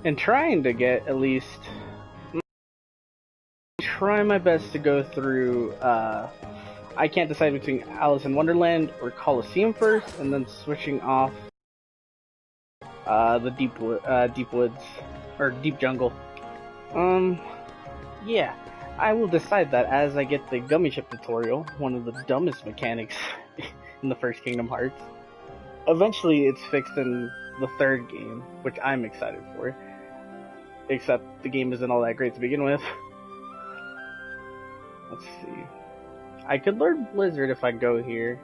and trying to get at least try my best to go through. I can't decide between Alice in Wonderland or Coliseum first, and then switching off the deep woods or deep jungle. Yeah, I will decide that as I get the Gummi ship tutorial, one of the dumbest mechanics in the first Kingdom Hearts. Eventually, it's fixed in the third game, which I'm excited for. Except the game isn't all that great to begin with. Let's see. I could learn Blizzard if I go here.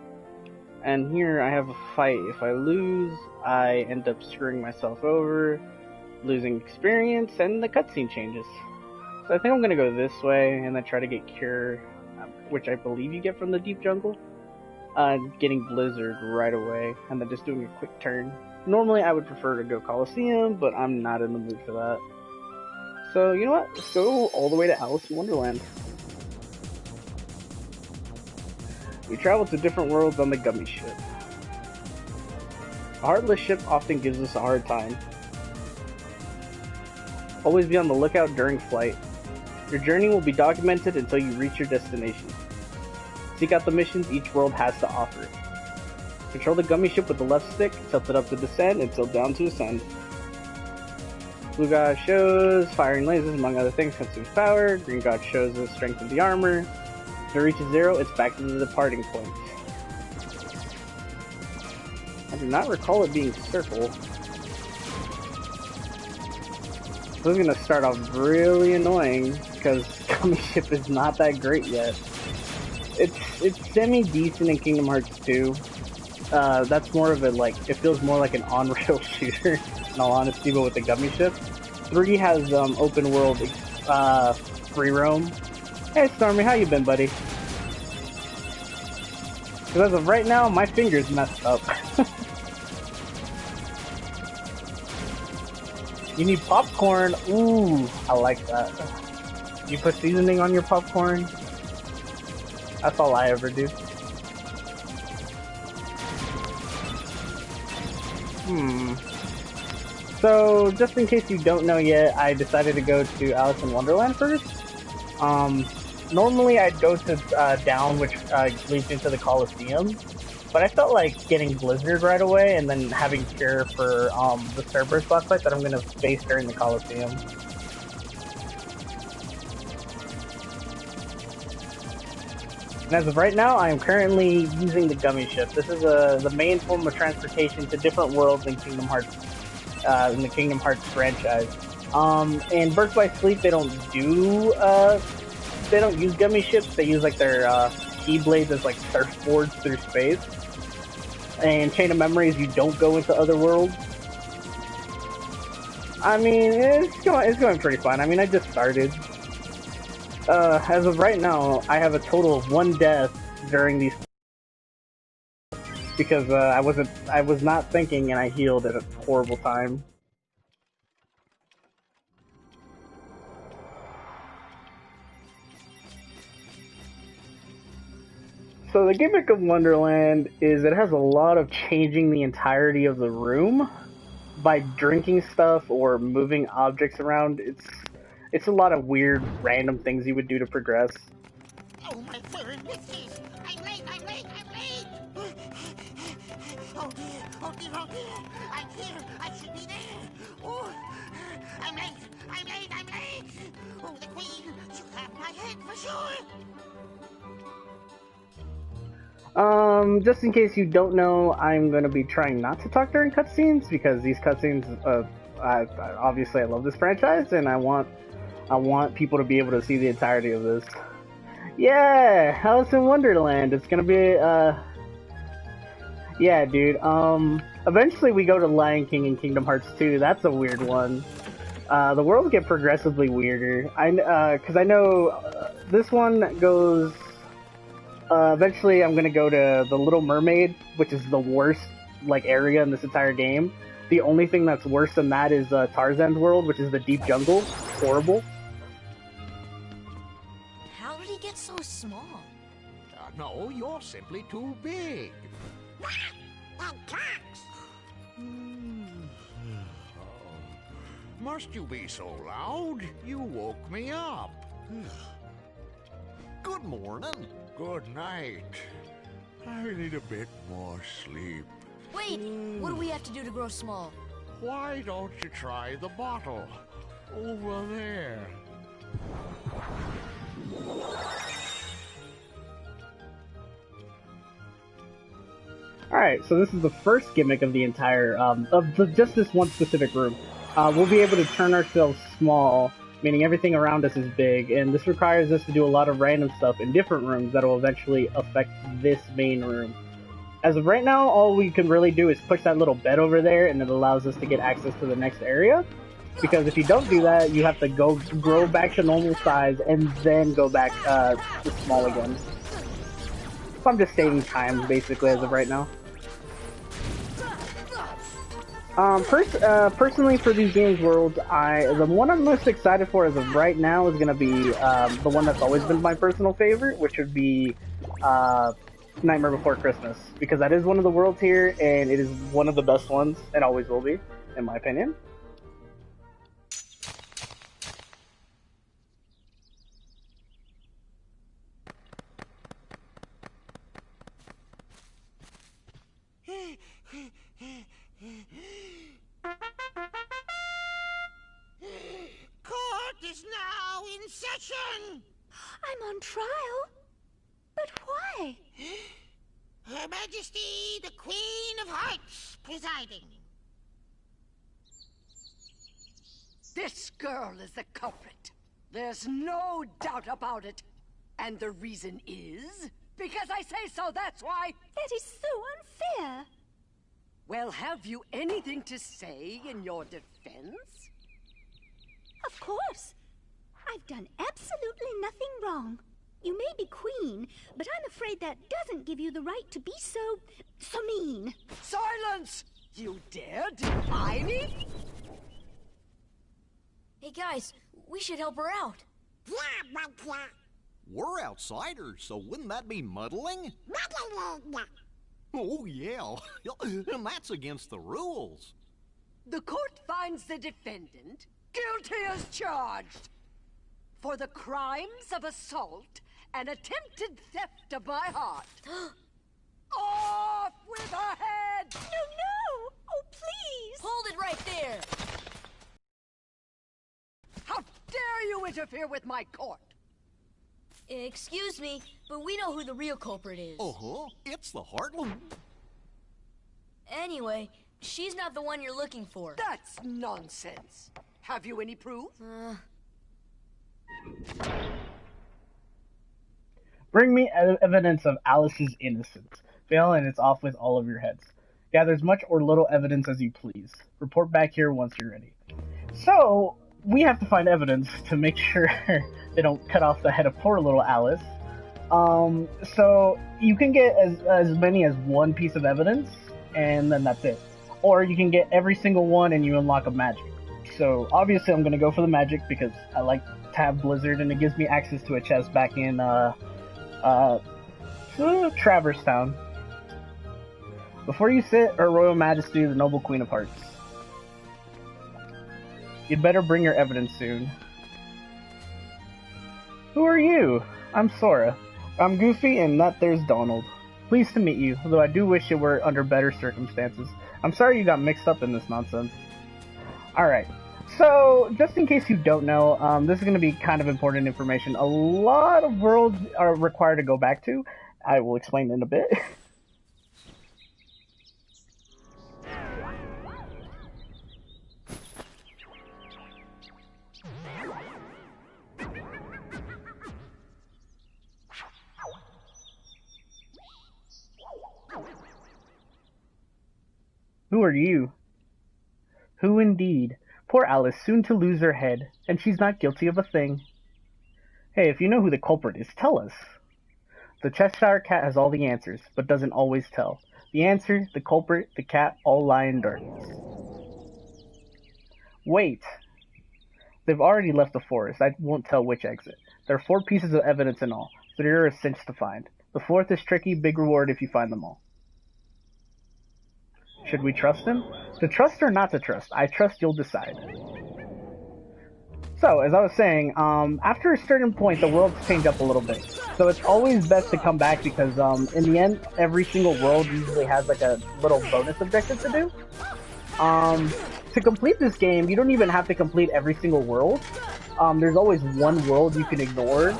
And here I have a fight. If I lose, I end up screwing myself over, losing experience, and the cutscene changes. So I think I'm gonna go this way and then try to get Cure, which I believe you get from the Deep Jungle. Getting Blizzard right away, and then just doing a quick turn. Normally I would prefer to go Coliseum, but I'm not in the mood for that. So you know what? Let's go all the way to Alice in Wonderland. We travel to different worlds on the Gummi ship. A heartless ship often gives us a hard time. Always be on the lookout during flight. Your journey will be documented until you reach your destination. Seek out the missions each world has to offer. Control the Gummi ship with the left stick, tilt it up to descend, and tilt down to ascend. Blue God shows firing lasers, among other things, consumes power. Green God shows the strength of the armor. If it reaches 0, it's back to the departing point. I do not recall it being circle. This is gonna start off really annoying because Gummi ship is not that great yet. It's semi-decent in Kingdom Hearts 2. That's more of a, like, it feels more like an on-rail shooter, in all honesty, but with the Gummi ship. 3 has, open world, free roam. Hey, Stormy, how you been, buddy? Because as of right now, my finger's messed up. You need popcorn? Ooh, I like that. You put seasoning on your popcorn? That's all I ever do. So, just in case you don't know yet, I decided to go to Alice in Wonderland first. Normally I'd go to down, which leads into the Coliseum. But I felt like getting Blizzard right away and then having Cure for the Starburst boss fight that I'm going to face during the Coliseum. And as of right now, I am currently using the Gummi ship. This is the main form of transportation to different worlds in Kingdom Hearts, in the Kingdom Hearts franchise. In Birth by Sleep, they don't use Gummi ships. They use like their Keyblades as like surfboards through space. And Chain of Memories, you don't go into other worlds. I mean, it's going pretty fine. I mean, I just started. As of right now, I have a total of 1 death during these because I was not thinking and I healed at a horrible time. So the gimmick of Wonderland is it has a lot of changing the entirety of the room by drinking stuff or moving objects around. It's a lot of weird, random things you would do to progress. Oh, my fur misties! I'm late! Oh dear! Oh dear! I'm here! I should be there! Oh, I'm late! Oh, the Queen! She'll have my head for sure! Just in case you don't know, I'm gonna be trying not to talk during cutscenes because these cutscenes, obviously I love this franchise and I want people to be able to see the entirety of this. Yeah, Alice in Wonderland. It's gonna be, yeah, dude. Eventually we go to Lion King and Kingdom Hearts 2. That's a weird one. The worlds get progressively weirder. Cause I know, this one goes, eventually I'm gonna go to the Little Mermaid, which is the worst, like, area in this entire game. The only thing that's worse than that is, Tarzan's world, which is the Deep Jungle. It's horrible. How did he get so small? No, you're simply too big. That talks! Must you be so loud? You woke me up. Good morning. Good night. I need a bit more sleep. Wait, what do we have to do to grow small? Why don't you try the bottle? Over there. Alright, so this is the first gimmick of the entire, just this one specific room. We'll be able to turn ourselves small, meaning everything around us is big, and this requires us to do a lot of random stuff in different rooms that will eventually affect this main room. As of right now, all we can really do is push that little bed over there, and it allows us to get access to the next area. Because if you don't do that, you have to grow back to normal size, and then go back to small again. So I'm just saving time, basically, as of right now. Personally, for these games worlds, the one I'm most excited for as of right now is gonna be the one that's always been my personal favorite, which would be Nightmare Before Christmas, because that is one of the worlds here, and it is one of the best ones, and always will be, in my opinion. Court is now in session. I'm on trial? But why? Her Majesty, the Queen of Hearts, presiding. This girl is the culprit. There's no doubt about it. And the reason is? Because I say so, that's why. That is so unfair. Well, have you anything to say in your defense? Of course. I've done absolutely nothing wrong. You may be queen, but I'm afraid that doesn't give you the right to be so mean. Silence! You dare defy me? Hey guys, we should help her out. We're outsiders, so wouldn't that be muddling? Oh, yeah. And that's against the rules. The court finds the defendant guilty as charged for the crimes of assault and attempted theft of my heart. Off with her head! No! Oh, please! Hold it right there! How dare you interfere with my court? Excuse me, but we know who the real culprit is. Uh-huh. It's the Heartland. Anyway, she's not the one you're looking for. That's nonsense. Have you any proof? Bring me evidence of Alice's innocence. Fail and it's off with all of your heads. Gather as much or little evidence as you please. Report back here once you're ready. So, we have to find evidence to make sure they don't cut off the head of poor little Alice. So you can get as many as one piece of evidence, and then that's it. Or you can get every single one and you unlock a magic. So obviously I'm going to go for the magic because I like to have Blizzard and it gives me access to a chest back in Traverse Town. Before you sit, Her Royal Majesty, the Noble Queen of Hearts. You'd better bring your evidence soon. Who are you? I'm Sora. I'm Goofy, and that there's Donald. Pleased to meet you, though I do wish it were under better circumstances. I'm sorry you got mixed up in this nonsense. Alright, so just in case you don't know, this is going to be kind of important information. A lot of worlds are required to go back to. I will explain in a bit. Who are you? Who indeed? Poor Alice, soon to lose her head, and she's not guilty of a thing. Hey, if you know who the culprit is, tell us. The Cheshire Cat has all the answers, but doesn't always tell. The answer, the culprit, the cat, all lie in darkness. Wait. They've already left the forest. I won't tell which exit. There are 4 pieces of evidence in all. 3 are a cinch to find. The 4th is tricky, big reward if you find them all. Should we trust him? To trust or not to trust? I trust you'll decide. So, as I was saying, after a certain point, the worlds change up a little bit. So it's always best to come back because, in the end, every single world usually has like a little bonus objective to do. To complete this game, you don't even have to complete every single world. There's always one world you can ignore,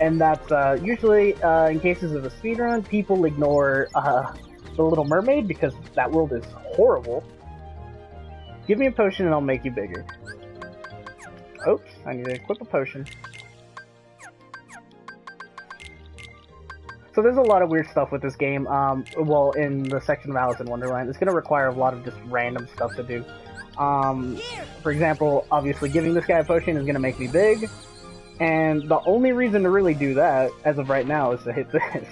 and that's usually, in cases of a speedrun, people ignore the Little Mermaid because that world is horrible. Give me a potion and I'll make you bigger. Oops, I need to equip a potion. So there's a lot of weird stuff with this game. Well, in the section of Alice in Wonderland, it's going to require a lot of just random stuff to do. For example, obviously giving this guy a potion is going to make me big. And the only reason to really do that, as of right now, is to hit this.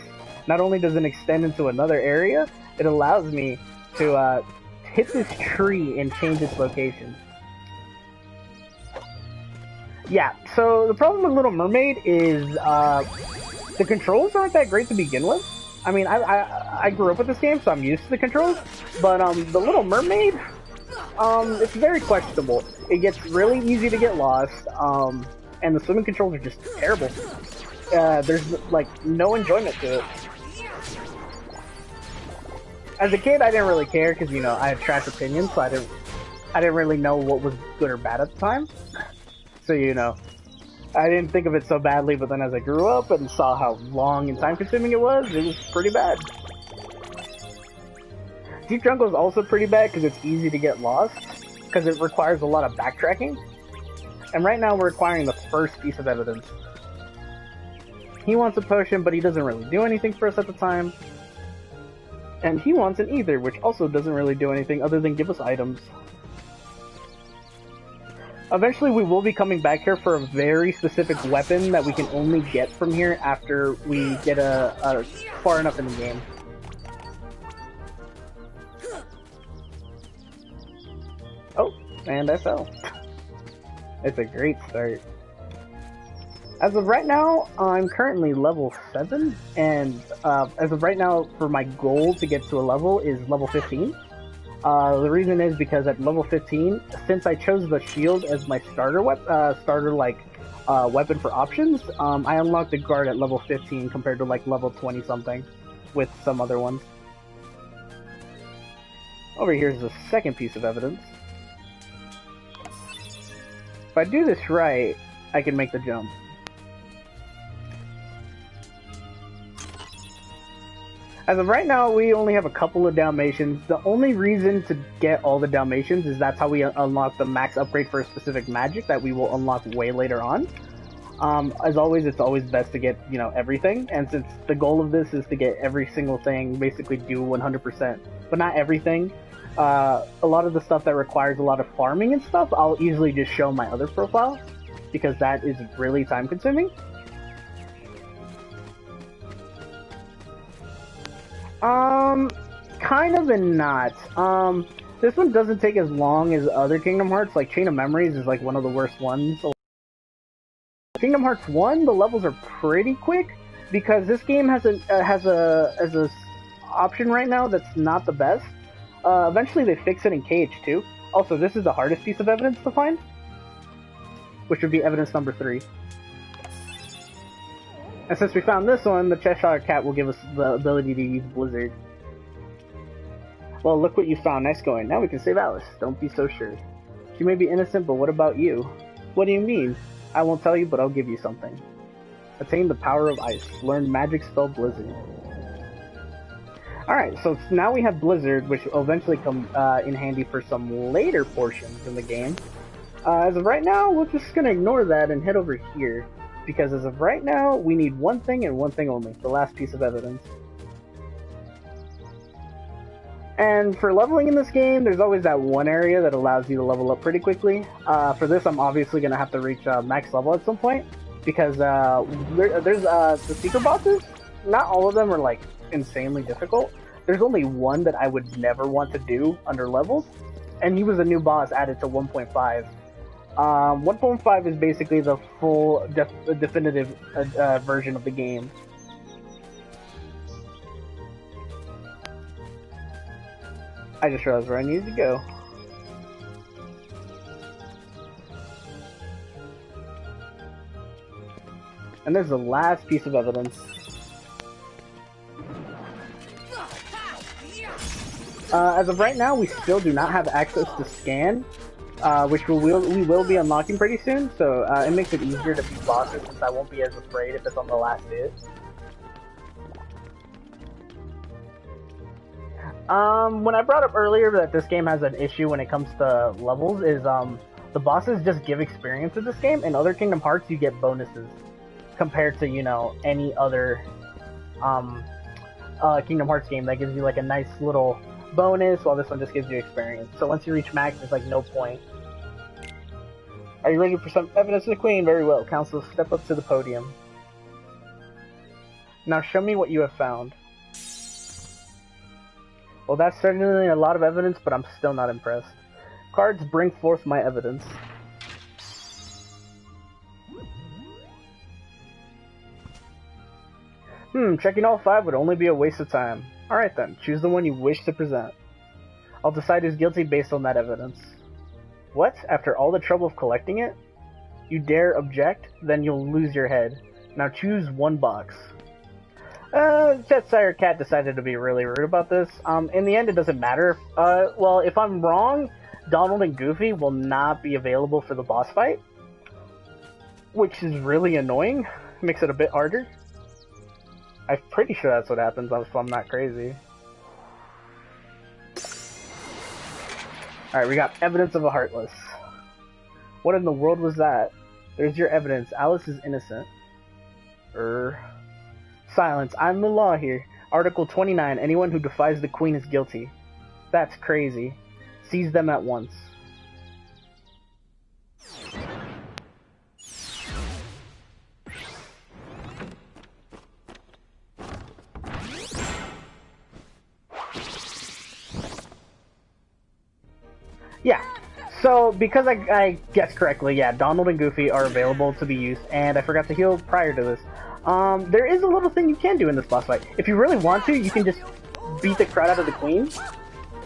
Not only does it extend into another area, it allows me to hit this tree and change its location. Yeah, so the problem with Little Mermaid is the controls aren't that great to begin with. I mean, I grew up with this game, so I'm used to the controls. But the Little Mermaid, it's very questionable. It gets really easy to get lost, and the swimming controls are just terrible. There's like no enjoyment to it. As a kid, I didn't really care because I had trash opinions, so I didn't really know what was good or bad at the time. So I didn't think of it so badly, but then as I grew up and saw how long and time-consuming it was pretty bad. Deep Jungle is also pretty bad because it's easy to get lost, because it requires a lot of backtracking. And right now we're acquiring the first piece of evidence. He wants a potion, but he doesn't really do anything for us at the time. And he wants an ether, which also doesn't really do anything other than give us items. Eventually we will be coming back here for a very specific weapon that we can only get from here after we get a far enough in the game. Oh, and I fell. It's a great start. As of right now, I'm currently level 7, and as of right now, for my goal to get to a level is level 15. The reason is because at level 15, since I chose the shield as my starter weapon for options, I unlocked the guard at level 15 compared to like level 20 something with some other ones. Over here's the second piece of evidence. If I do this right, I can make the jump. As of right now, we only have a couple of Dalmatians. The only reason to get all the Dalmatians is that's how we unlock the max upgrade for a specific magic that we will unlock way later on. As always, it's always best to get, everything. And since the goal of this is to get every single thing, basically do 100%, but not everything. A lot of the stuff that requires a lot of farming and stuff, I'll easily just show my other profile, because that is really time consuming. Kind of and not. This one doesn't take as long as other Kingdom Hearts, like Chain of Memories is like one of the worst ones. Kingdom Hearts 1, the levels are pretty quick, because this game has a option right now that's not the best. Eventually they fix it in KH2. Also, this is the hardest piece of evidence to find, which would be evidence number 3. And since we found this one, the Cheshire Cat will give us the ability to use Blizzard. Well, look what you found. Nice going. Now we can save Alice. Don't be so sure. She may be innocent, but what about you? What do you mean? I won't tell you, but I'll give you something. Attain the power of ice. Learn magic spell Blizzard. Alright, so now we have Blizzard, which will eventually come in handy for some later portions in the game. As of right now, we're just going to ignore that and head over here. Because as of right now, we need one thing and one thing only. The last piece of evidence. And for leveling in this game, there's always that one area that allows you to level up pretty quickly. For this, I'm obviously going to have to reach max level at some point. Because there's the secret bosses. Not all of them are like insanely difficult. There's only one that I would never want to do under levels. And he was a new boss added to 1.5. 1.5 is basically the full definitive version of the game. I just realized where I needed to go. And there's the last piece of evidence. As of right now, we still do not have access to scan, which we will be unlocking pretty soon, so it makes it easier to beat bosses since I won't be as afraid if it's on the last hit. When I brought up earlier that this game has an issue when it comes to levels is, the bosses just give experience in this game. In other Kingdom Hearts, you get bonuses compared to, you know, any other, Kingdom Hearts game that gives you, like, a nice little bonus, while this one just gives you experience. So once you reach max, there's, like, no point. Are you ready for some evidence of the Queen? Very well. Council, step up to the podium. Now show me what you have found. Well, that's certainly a lot of evidence, but I'm still not impressed. Cards, bring forth my evidence. Checking all 5 would only be a waste of time. Alright then, choose the one you wish to present. I'll decide who's guilty based on that evidence. What? After all the trouble of collecting it? You dare object? Then you'll lose your head. Now choose one box. Jetsire Cat decided to be really rude about this. In the end, it doesn't matter. Well, if I'm wrong, Donald and Goofy will not be available for the boss fight, which is really annoying. Makes it a bit harder. I'm pretty sure that's what happens if I'm not crazy. Alright, we got evidence of a Heartless. What in the world was that? There's your evidence. Alice is innocent. Silence. I'm the law here. Article 29. Anyone who defies the Queen is guilty. That's crazy. Seize them at once. Yeah, so because I guessed correctly, yeah, Donald and Goofy are available to be used, and I forgot to heal prior to this. There is a little thing you can do in this boss fight. If you really want to, you can just beat the crap out of the Queen,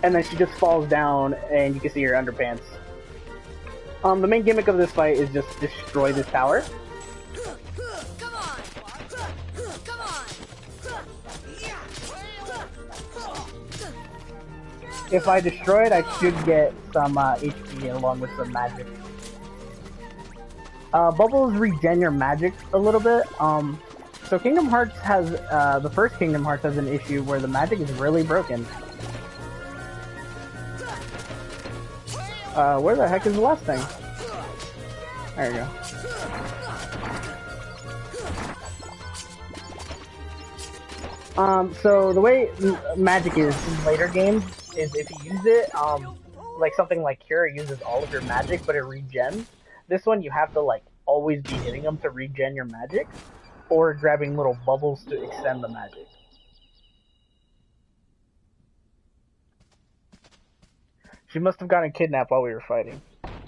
and then she just falls down, and you can see her underpants. The main gimmick of this fight is just destroy this tower. If I destroy it, I should get some HP along with some magic. Bubbles regen your magic a little bit. So Kingdom Hearts has, the first Kingdom Hearts has an issue where the magic is really broken. Where the heck is the last thing? There you go. So the way magic is in later games is if you use it, like something like Cure uses all of your magic, but it regens. This one you have to like always be hitting them to regen your magic, or grabbing little bubbles to extend the magic. She must have gotten kidnapped while we were fighting.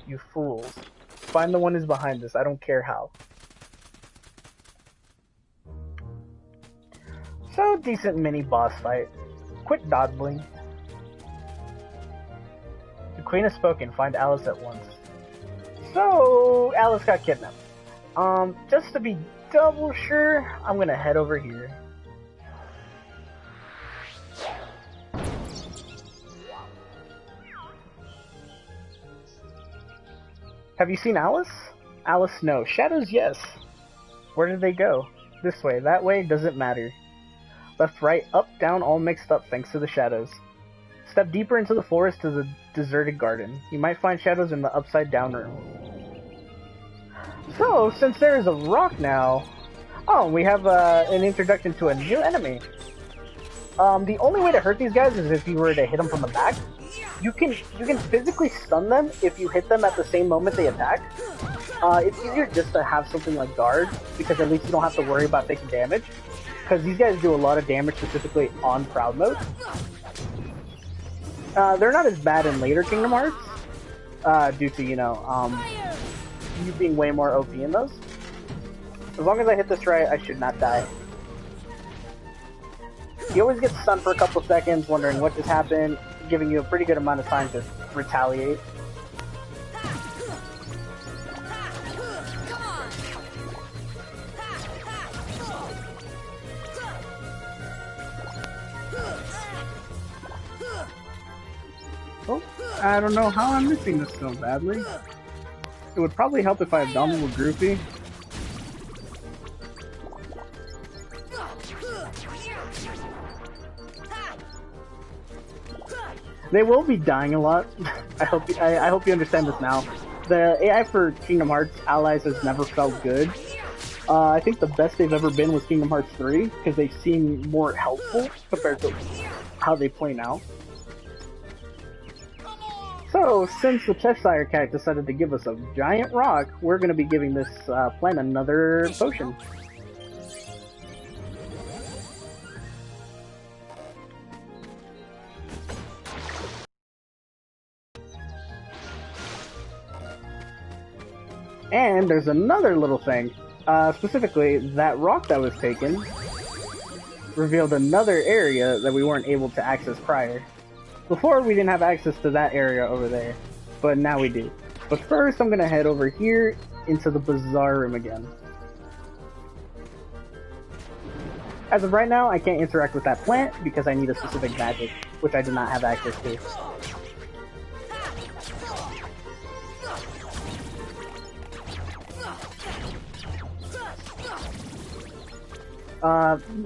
You fools. Find the one who's behind this, I don't care how. So, decent mini boss fight. Quit dawdling. The Queen has spoken, find Alice at once. So, Alice got kidnapped. Just to be double sure, I'm gonna head over here. Have you seen Alice? Alice, no. Shadows, yes. Where did they go? This way, that way, doesn't matter. Left, right, up, down, all mixed up thanks to the shadows. Step deeper into the forest to the deserted garden. You might find shadows in the upside down room. So, since there is a rock now... Oh, we have an introduction to a new enemy. The only way to hurt these guys is if you were to hit them from the back. You can physically stun them if you hit them at the same moment they attack. It's easier just to have something like guard, because at least you don't have to worry about taking damage. Because these guys do a lot of damage specifically on Proud Mode. They're not as bad in later Kingdom Hearts, due to, you know, you being way more OP in those. As long as I hit this right, I should not die. You always get stunned for a couple seconds, wondering what just happened, giving you a pretty good amount of time to retaliate. I don't know how I'm missing this so badly. It would probably help if I abdominal groupie. They will be dying a lot. I hope you understand this now. The AI for Kingdom Hearts allies has never felt good. I think the best they've ever been was Kingdom Hearts 3, because they seem more helpful compared to how they play now. So, since the Cheshire Cat decided to give us a giant rock, we're going to be giving this plant another potion. And there's another little thing. Specifically, that rock that was taken revealed another area that we weren't able to access prior. Before, we didn't have access to that area over there, but now we do. But first, I'm gonna head over here into the Bazaar Room again. As of right now, I can't interact with that plant because I need a specific magic, which I do not have access to.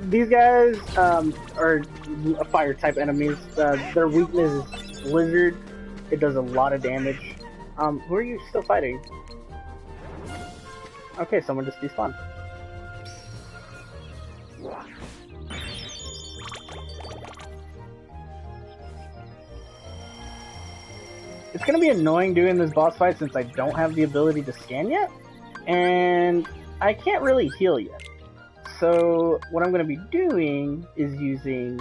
These guys are fire type enemies. Their weakness is Blizzard. It does a lot of damage. Who are you still fighting? Okay, someone just despawned. It's gonna be annoying doing this boss fight since I don't have the ability to scan yet, and I can't really heal yet. So what I'm going to be doing is using...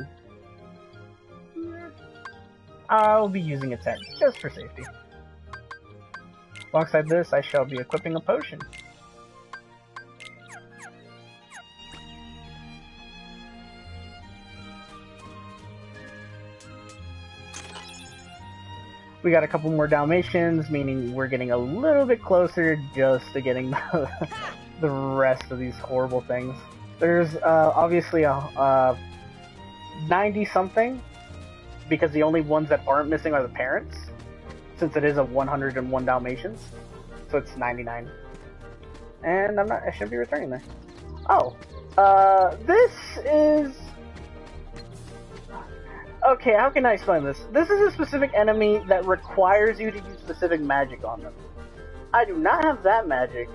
I'll be using a tent, just for safety. Alongside this, I shall be equipping a potion. We got a couple more Dalmatians, meaning we're getting a little bit closer just to getting the rest of these horrible things. There's obviously a 90-something, because the only ones that aren't missing are the parents, since it is a 101 Dalmatians, so it's 99. And I shouldn't be returning there. Oh, this is... Okay, how can I explain this? This is a specific enemy that requires you to use specific magic on them. I do not have that magic,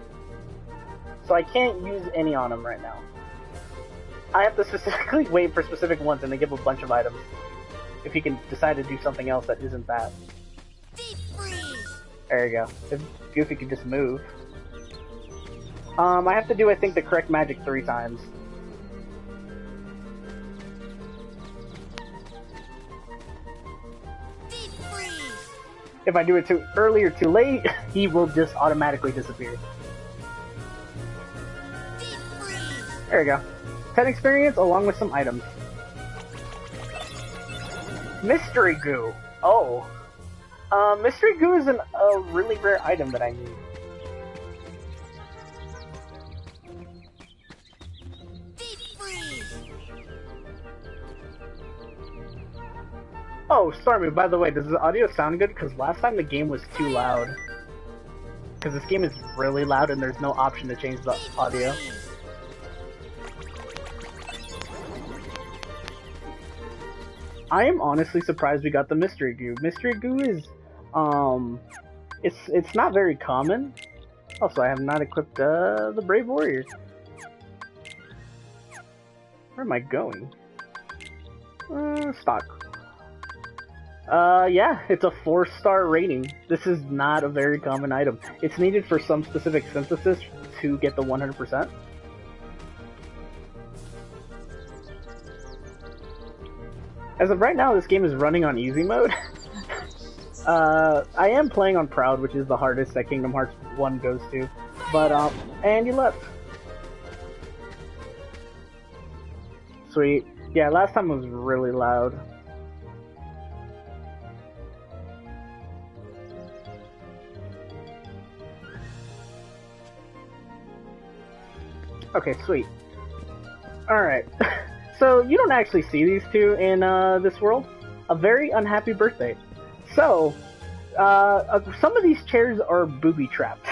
so I can't use any on them right now. I have to specifically wait for specific ones and they give a bunch of items. If he can decide to do something else that isn't that. There you go. If Goofy could just move. I have to do, I think, the correct magic 3 times. If I do it too early or too late, he will just automatically disappear. There we go. 10 experience along with some items. Mystery Goo. Oh. Mystery Goo is a really rare item that I need. Oh, Stormy, by the way, does the audio sound good? Because last time the game was too loud. Because this game is really loud and there's no option to change the audio. I am honestly surprised we got the Mystery Goo. Mystery Goo is, it's not very common. Also, I have not equipped, the Brave Warrior. Where am I going? Stock. Yeah, it's a 4-star rating. This is not a very common item. It's needed for some specific synthesis to get the 100%. As of right now, this game is running on easy mode. I am playing on Proud, which is the hardest that Kingdom Hearts 1 goes to. But, and you left. Sweet. Yeah, last time it was really loud. Okay, sweet. Alright. So, you don't actually see these two in this world. A very unhappy birthday. So, Some of these chairs are booby traps.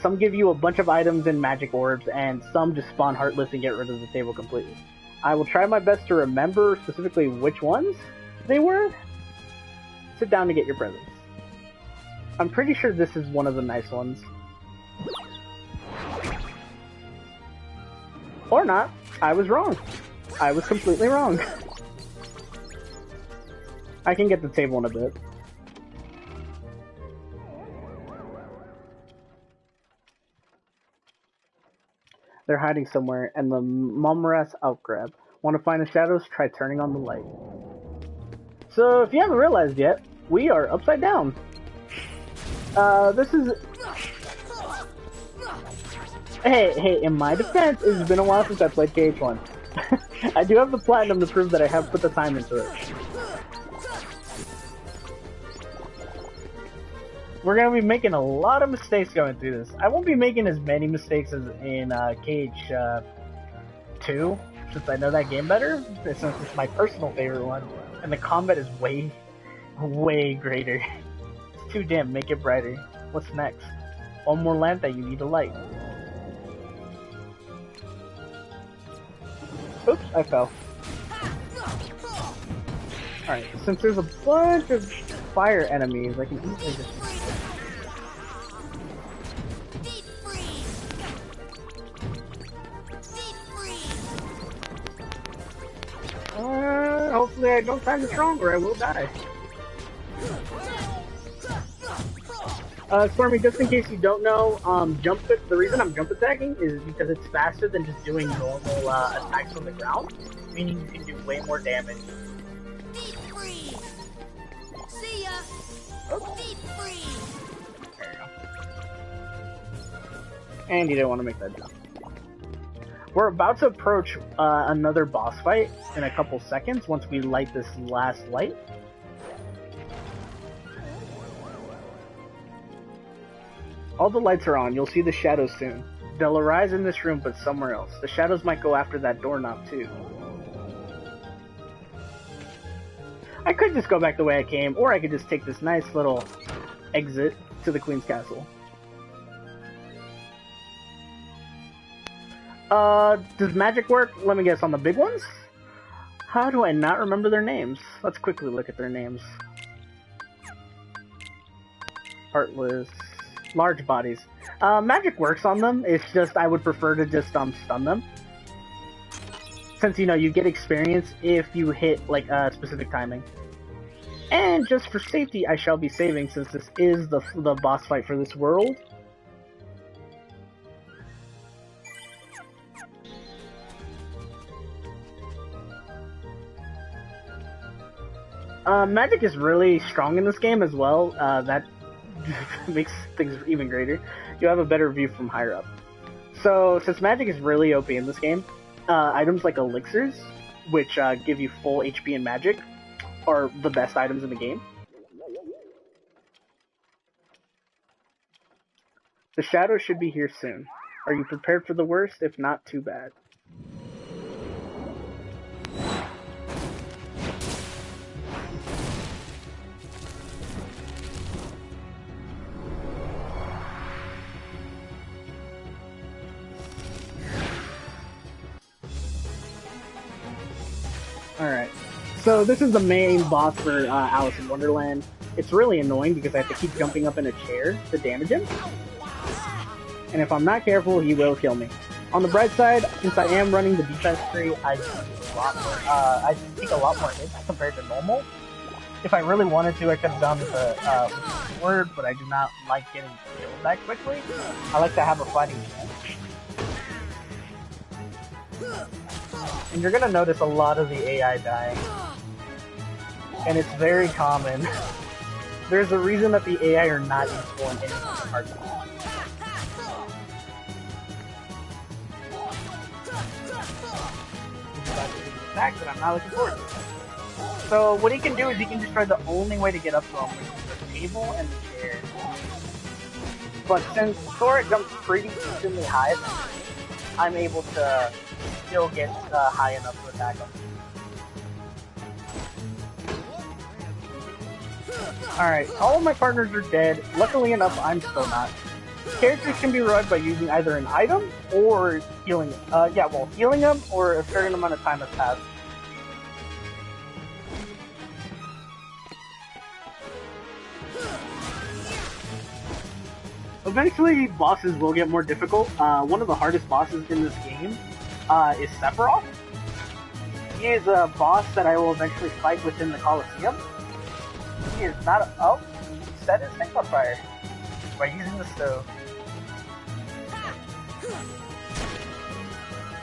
Some give you a bunch of items and magic orbs, and some just spawn heartless and get rid of the table completely. I will try my best to remember specifically which ones they were. Sit down to get your presents. I'm pretty sure this is one of the nice ones. Or not. I was wrong. I was completely wrong. I can get the table in a bit. They're hiding somewhere, and the Mumras outgrab. Want to find the shadows? Try turning on the light. So, if you haven't realized yet, we are upside down. This is... Hey, in my defense, it's been a while since I played KH1. I do have the platinum to prove that I have put the time into it. We're gonna be making a lot of mistakes going through this. I won't be making as many mistakes as in KH2, since I know that game better, since it's my personal favorite one, and the combat is way greater. It's too dim, make it brighter. What's next? One more lamp that you need to light. Oops, I fell. Alright, since there's a bunch of fire enemies, I can easily just... hopefully I don't find it stronger, I will die. Stormy, just in case you don't know, the reason I'm jump attacking is because it's faster than just doing normal attacks from the ground, meaning you can do way more damage. Deep freeze. See ya. Oh. Deep freeze. There you go. And you didn't want to make that jump. We're about to approach another boss fight in a couple seconds once we light this last light. All the lights are on. You'll see the shadows soon. They'll arise in this room, but somewhere else. The shadows might go after that doorknob, too. I could just go back the way I came, or I could just take this nice little exit to the Queen's Castle. Does magic work? Let me guess, on the big ones? How do I not remember their names? Let's quickly look at their names. Heartless... large bodies. Magic works on them, it's just I would prefer to just stun them. Since, you know, you get experience if you hit, like, specific timing. And just for safety, I shall be saving since this is the boss fight for this world. Magic is really strong in this game as well. That makes things even greater. You have a better view from higher up. So, since magic is really OP in this game, items like elixirs, which give you full HP and magic, are the best items in the game. The shadow should be here soon. Are you prepared for the worst? If not, too bad. Alright, so this is the main boss for Alice in Wonderland. It's really annoying because I have to keep jumping up in a chair to damage him. And if I'm not careful, he will kill me. On the bright side, since I am running the defense tree, I take a lot more hits compared to normal. If I really wanted to, I could have done the word, but I do not like getting killed that quickly. I like to have a fighting chance. And you're gonna notice a lot of the AI dying. And it's very common. There's a reason that the AI are not useful in any of the parts of the game. Attack that I'm not looking forward to. So what he can do is he can destroy the only way to get up to him, which is the table and the chair. But since Sora jumps pretty decently high, I'm able to still get high enough to attack him. Alright, all of my partners are dead. Luckily enough, I'm still not. Characters can be revived by using either an item or healing. Healing them or a certain amount of time has passed. Eventually, bosses will get more difficult. One of the hardest bosses in this game is Sephiroth. He is a boss that I will eventually fight within the Colosseum. He is not a... Oh, he set his thing on fire by using the stove.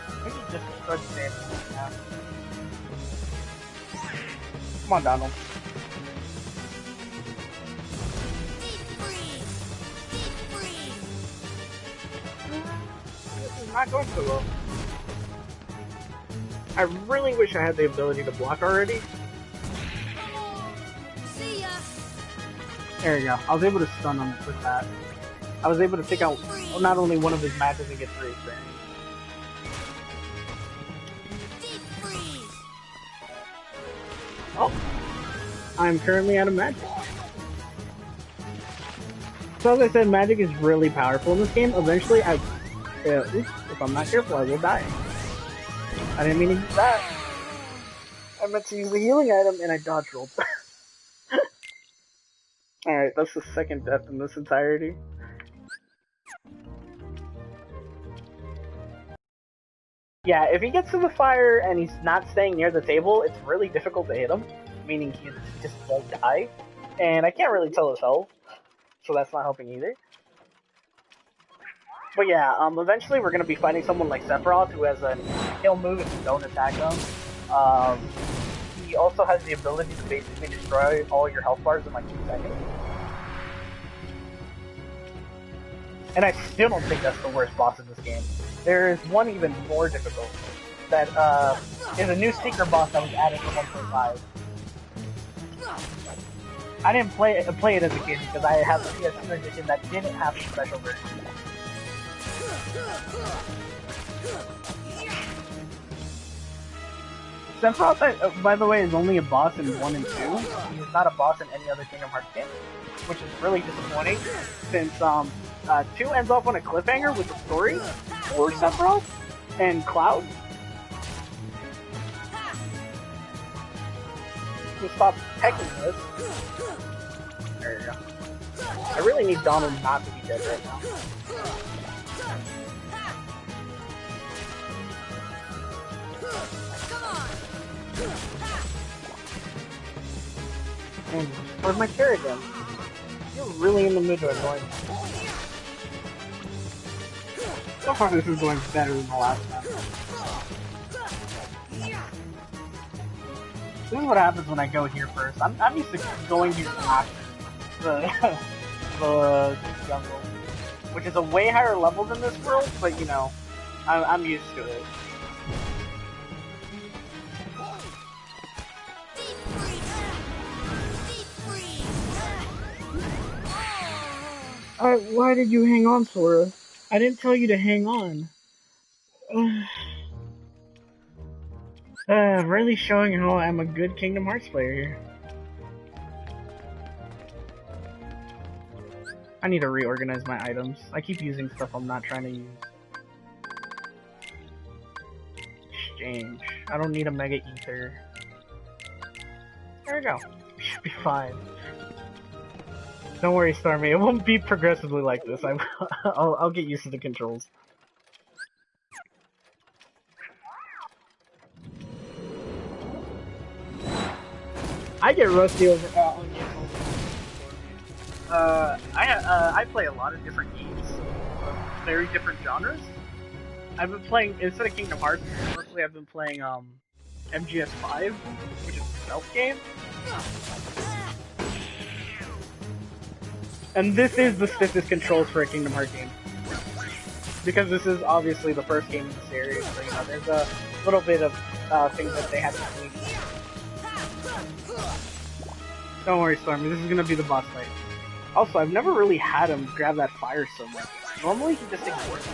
I think he just destroyed the damage now. Come on, Donald. This is not going so well. I really wish I had the ability to block already. See ya. There you go. I was able to stun him with that. I was able to take out not only one of his matches and get 3 experience. Deep freeze. Oh! I'm currently out of magic. So as I said, magic is really powerful in this game. Eventually, if I'm not careful, I will die. I didn't mean to use that. I meant to use the healing item and I dodge rolled. Alright, that's the second death in this entirety. Yeah, if he gets to the fire and he's not staying near the table, it's really difficult to hit him, meaning he just won't die. And I can't really tell his health, so that's not helping either. But yeah, eventually we're going to be fighting someone like Sephiroth, who has a kill move if you don't attack him. He also has the ability to basically destroy all your health bars in like 2 seconds. And I still don't think that's the worst boss in this game. There is one even more difficult that is a new secret boss that was added for 1.5. I didn't play it as a kid because I have the PS2 edition that didn't have the special version. Sephiroth, by the way, is only a boss in 1 and 2. He is not a boss in any other Kingdom Hearts game, which is really disappointing since 2 ends off on a cliffhanger with the story for Sephiroth and Cloud. To stop pecking this. There you go. I really need Donald not to be dead right now. And where's my chair again? You're really in the mood to annoy me. So far this is going better than the last time. This is what happens when I go here first. I'm used to going here after the jungle, which is a way higher level than this world, but you know, I'm used to it. Why did you hang on, Sora? I didn't tell you to hang on. Really showing how I'm a good Kingdom Hearts player here. I need to reorganize my items. I keep using stuff I'm not trying to use. Exchange. I don't need a Mega Ether. There we go. Should be fine. Don't worry, Stormy. It won't be progressively like this. I'll get used to the controls. I get rusty over on games all the time. I play a lot of different games, very different genres. I've been playing, instead of Kingdom Hearts, mostly I've been playing MGS5, which is a stealth game. And this is the stiffest controls for a Kingdom Hearts game. Because this is obviously the first game in the series, so you know, there's a little bit of things that they had to tweak. Don't worry, Stormy, this is gonna be the boss fight. Also, I've never really had him grab that fire so much. Normally, he just ignores it.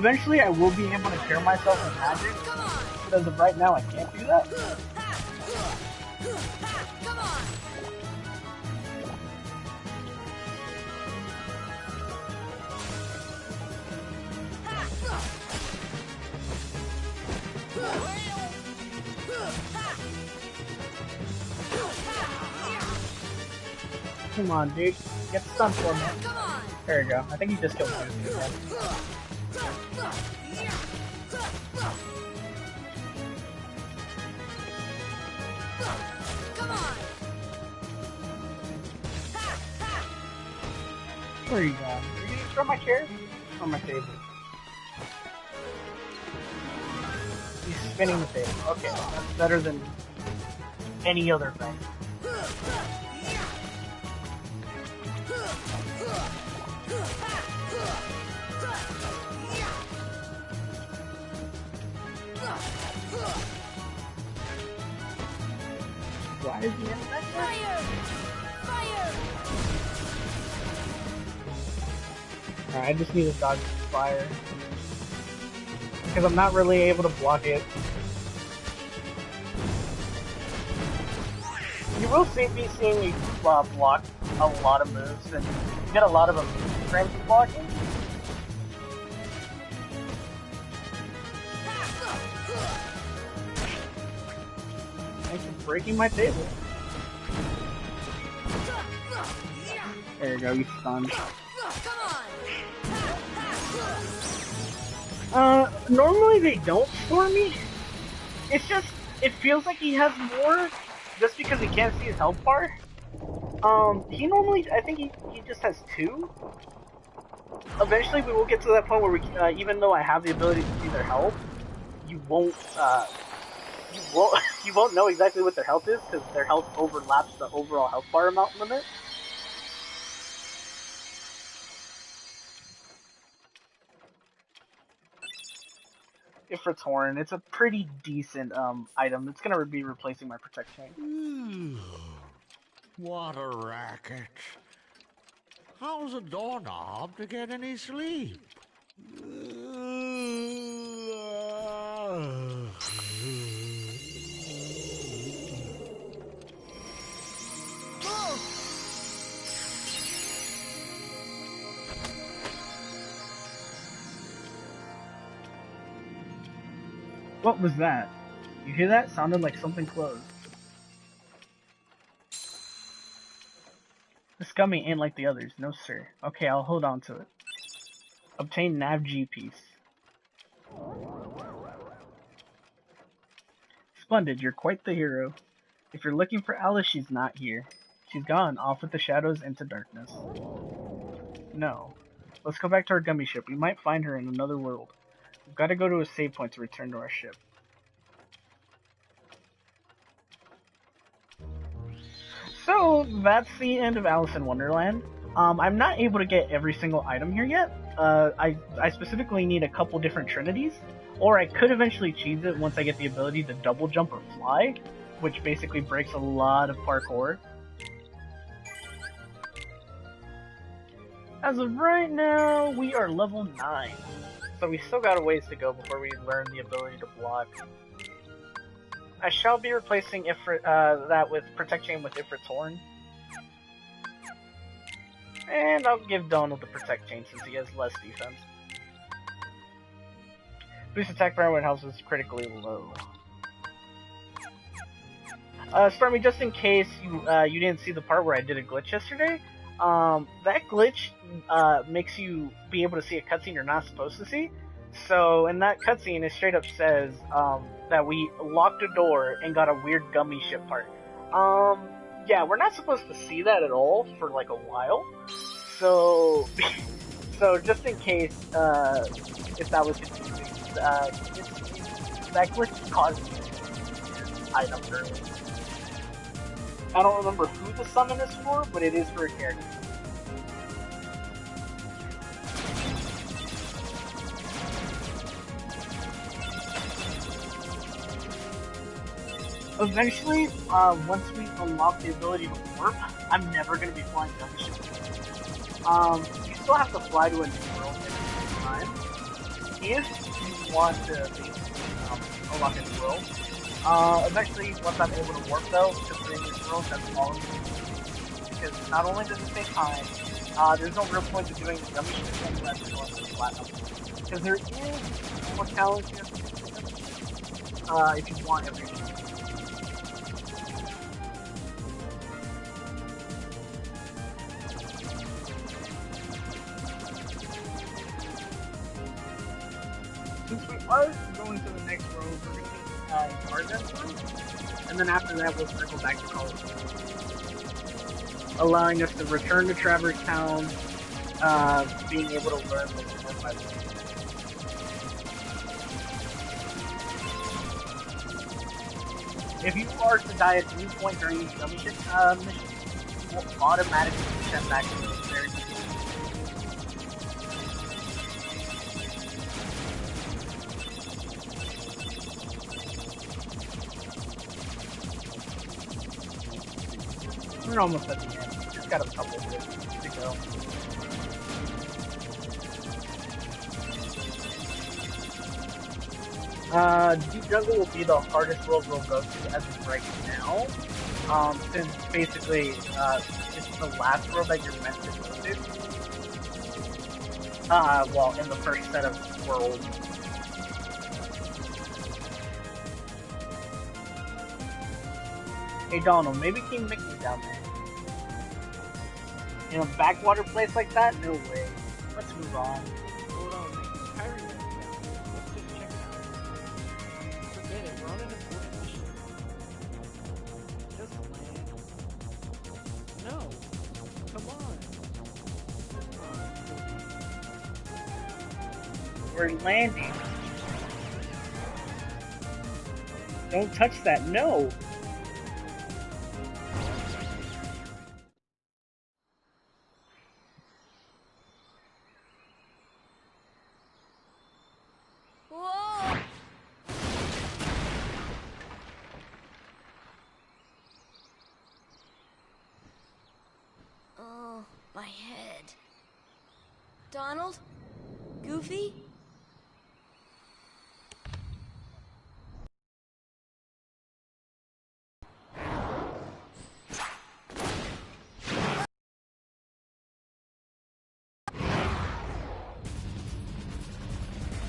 Eventually, I will be able to cure myself with magic, but as of right now, I can't do that. Come on, dude. Get stunned for me. There you go. I think he just killed me again. Where are you going? Are you gonna throw my chair? Or my table? He's spinning the table. Okay, that's better than any other thing. Why is he in that? Fire! Fire! Alright, I just need to dodge fire. Because I'm not really able to block it. You will be seeing me block a lot of moves, and you get a lot of them frames blocking. Thanks for breaking my table. There you go, you stunned. Normally they don't store me. It's just, it feels like he has more just because he can't see his health bar. He normally, I think he just has 2. Eventually we will get to that point where we, even though I have the ability to see their health, you won't you won't know exactly what their health is because their health overlaps the overall health bar amount limit. Ifrit's Horn, it's a pretty decent item. It's gonna be replacing my Protect Chain. What a racket. How's a doorknob to get any sleep? What was that? You hear that? Sounded like something closed. This Gummi ain't like the others, no sir. Okay, I'll hold on to it. Obtain Nav G piece. Splendid, you're quite the hero. If you're looking for Alice, she's not here. She's gone, off with the shadows into darkness. No. Let's go back to our Gummi ship. We might find her in another world. We've got to go to a save point to return to our ship. So, that's the end of Alice in Wonderland. I'm not able to get every single item here yet. I specifically need a couple different trinities, or I could eventually cheese it once I get the ability to double jump or fly, which basically breaks a lot of parkour. As of right now, we are level 9, so we still got a ways to go before we learn the ability to block. I shall be replacing that with Protect Chain with Ifrit's Horn. And I'll give Donald the Protect Chain since he has less defense. Boost attack power when health is critically low. Stormy, just in case you didn't see the part where I did a glitch yesterday, that glitch makes you be able to see a cutscene you're not supposed to see. So in that cutscene, it straight up says that we locked a door and got a weird Gummi ship part. Yeah, we're not supposed to see that at all for like a while. So, just in case if that was confusing, that glitch caused me to item early. I don't remember who the summon is for, but it is for a character. Eventually, once we unlock the ability to warp, I'm never going to be flying Gummi ships again. You still have to fly to a new world every time, if you want to basically unlock a this world, eventually once I'm able to warp though to create this world, that's all you need. Because not only does it take time, there's no real point to doing the Gummi shit unless you're going to platinum. Because there is more challenge you have to do if you want everything. Since we are going to the next road, we're going to Tarzan road, and then after that we'll circle back to College, allowing us to return to Traverse Town, being able to learn like more by the If you are to die at any point during these Gummi missions, you will automatically be sent back to the very beginning. We're almost at the end. Just got a couple of bits to go. Deep Jungle will be the hardest world we'll go to as of right now. Since basically it's the last world that you're meant to go to. Well, in the first set of worlds. Hey Donald, maybe King Mickey's down there. In a backwater place like that? No way. Let's move on. Hold on, Kyrie might be down there. Let's just check it out. Forget it, we're on an important mission. Just land. No. Come on. We're landing. Don't touch that, no! My head. Donald? Goofy?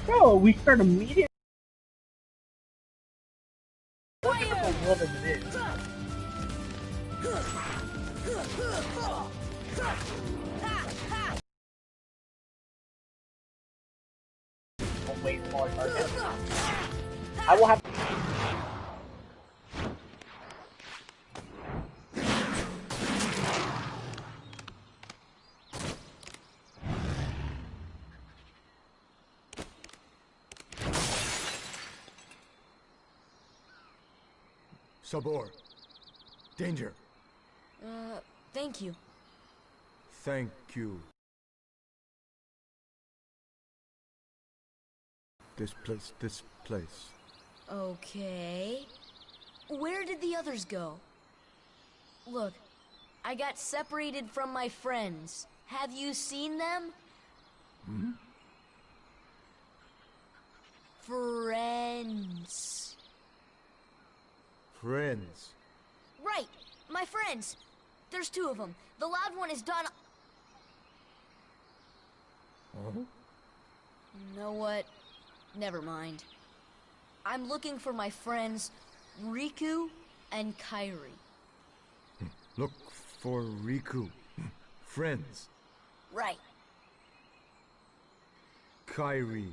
Bro, we start immediately. What difficult world as it is. Way smaller target. I will have. Sabor. Danger. Thank you. Thank you. This place. Okay. Where did the others go? Look, I got separated from my friends. Have you seen them? Hmm? Friends. Friends. Right, my friends. There's two of them. The loud one is Donald. Huh? You know what? Never mind. I'm looking for my friends Riku and Kairi. Look for Riku. Friends. Right. Kairi.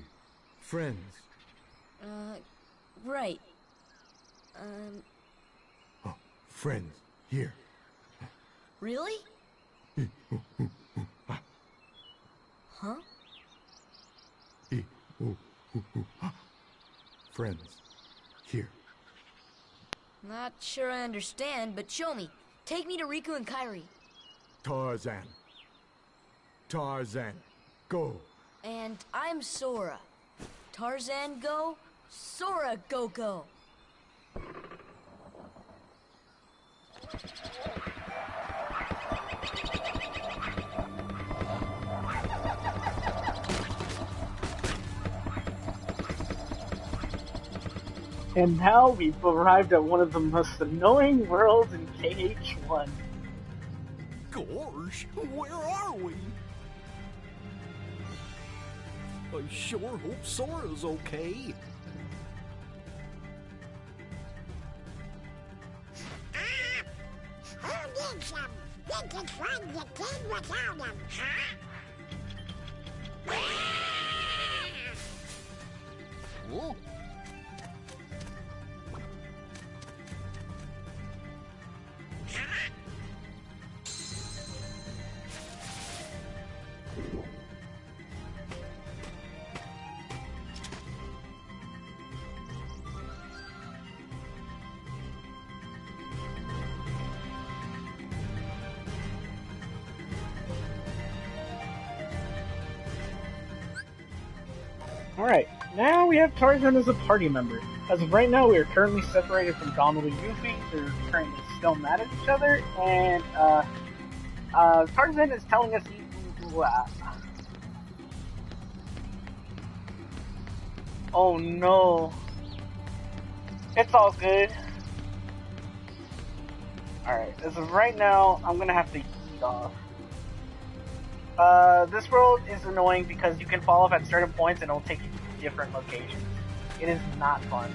Friends. Right. Oh, friends. Here. Really? Huh? Friends. Here. Not sure I understand, but show me. Take me to Riku and Kairi. Tarzan. Tarzan. Go. And I'm Sora. Tarzan go, Sora go. And now we've arrived at one of the most annoying worlds in KH1. Gosh, where are we? I sure hope Sora's okay. Who needs them? They can find the kid without them, huh? Oh. Alright, now we have Tarzan as a party member. As of right now, we are currently separated from Donald and Goofy. They're currently still mad at each other, and Tarzan is telling us oh no. It's all good. Alright, as of right now, I'm gonna have to eat off. This world is annoying because you can fall off at certain points and it'll take you to different locations. It is not fun.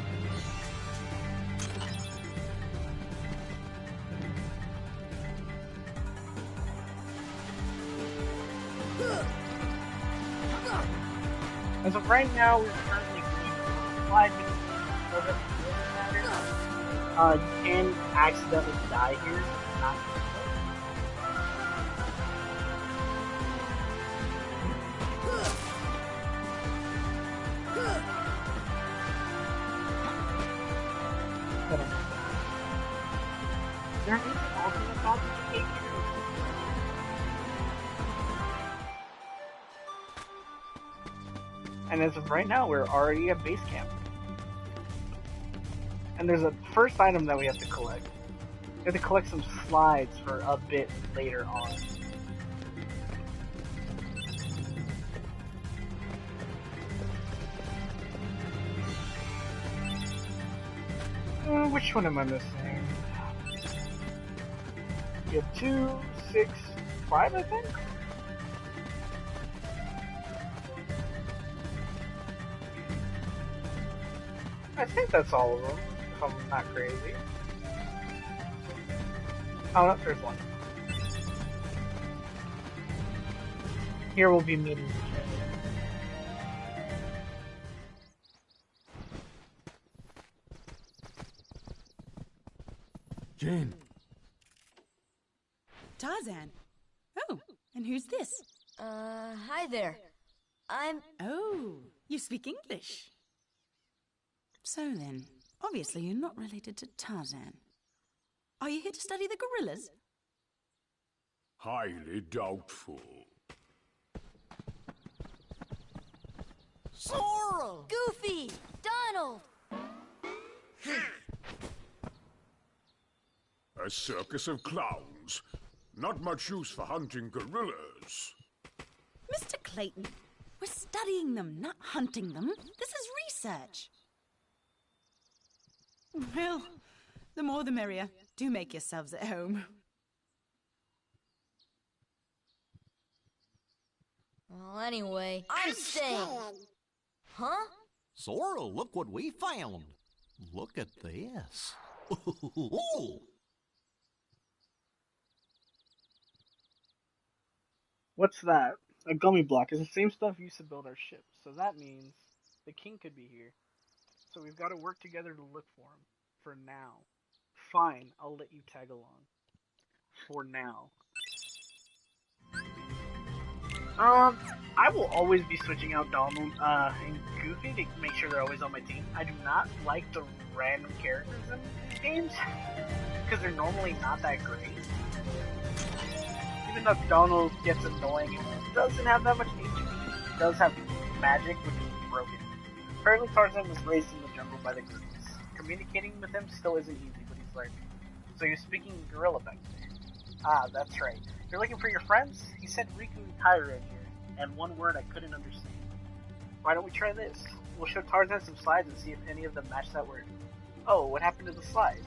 As of right now, we're currently doing slide doesn't really matter. You can accidentally die here. It's not Is there any alternate thoughts you can take here? And as of right now, we're already at base camp. And there's a first item that we have to collect. We have to collect some slides for a bit later on. Which one am I missing? We have 2, 6, 5, I think? I think that's all of them, if I'm not crazy. Oh, no, there's one. Here we'll be meeting Jane. Tarzan. Oh, and who's this? Hi there. Oh, you speak English. So then, obviously you're not related to Tarzan. Are you here to study the gorillas? Highly doubtful. Sora! Goofy! Donald! A circus of clowns. Not much use for hunting gorillas. Mr. Clayton, we're studying them, not hunting them. This is research. Well, the more the merrier. Do make yourselves at home. Well, anyway, I'm staying. Huh? Sora, look what we found. Look at this. What's that? A gummy block is the same stuff used to build our ship, so that means the king could be here. So we've got to work together to look for him. For now. Fine, I'll let you tag along. For now. I will always be switching out Donald and Goofy to make sure they're always on my team. I do not like the random characters in these games, because they're normally not that great. Even though Donald gets annoying and doesn't have that much HP, he does have magic, which is broken. Apparently Tarzan was raised in the jungle by the gorillas. Communicating with him still isn't easy, but he's learning. So you're speaking gorilla back there. Ah, that's right. You're looking for your friends? He said Riku and Kyra in here, and one word I couldn't understand. Why don't we try this? We'll show Tarzan some slides and see if any of them match that word. Oh, what happened to the slides?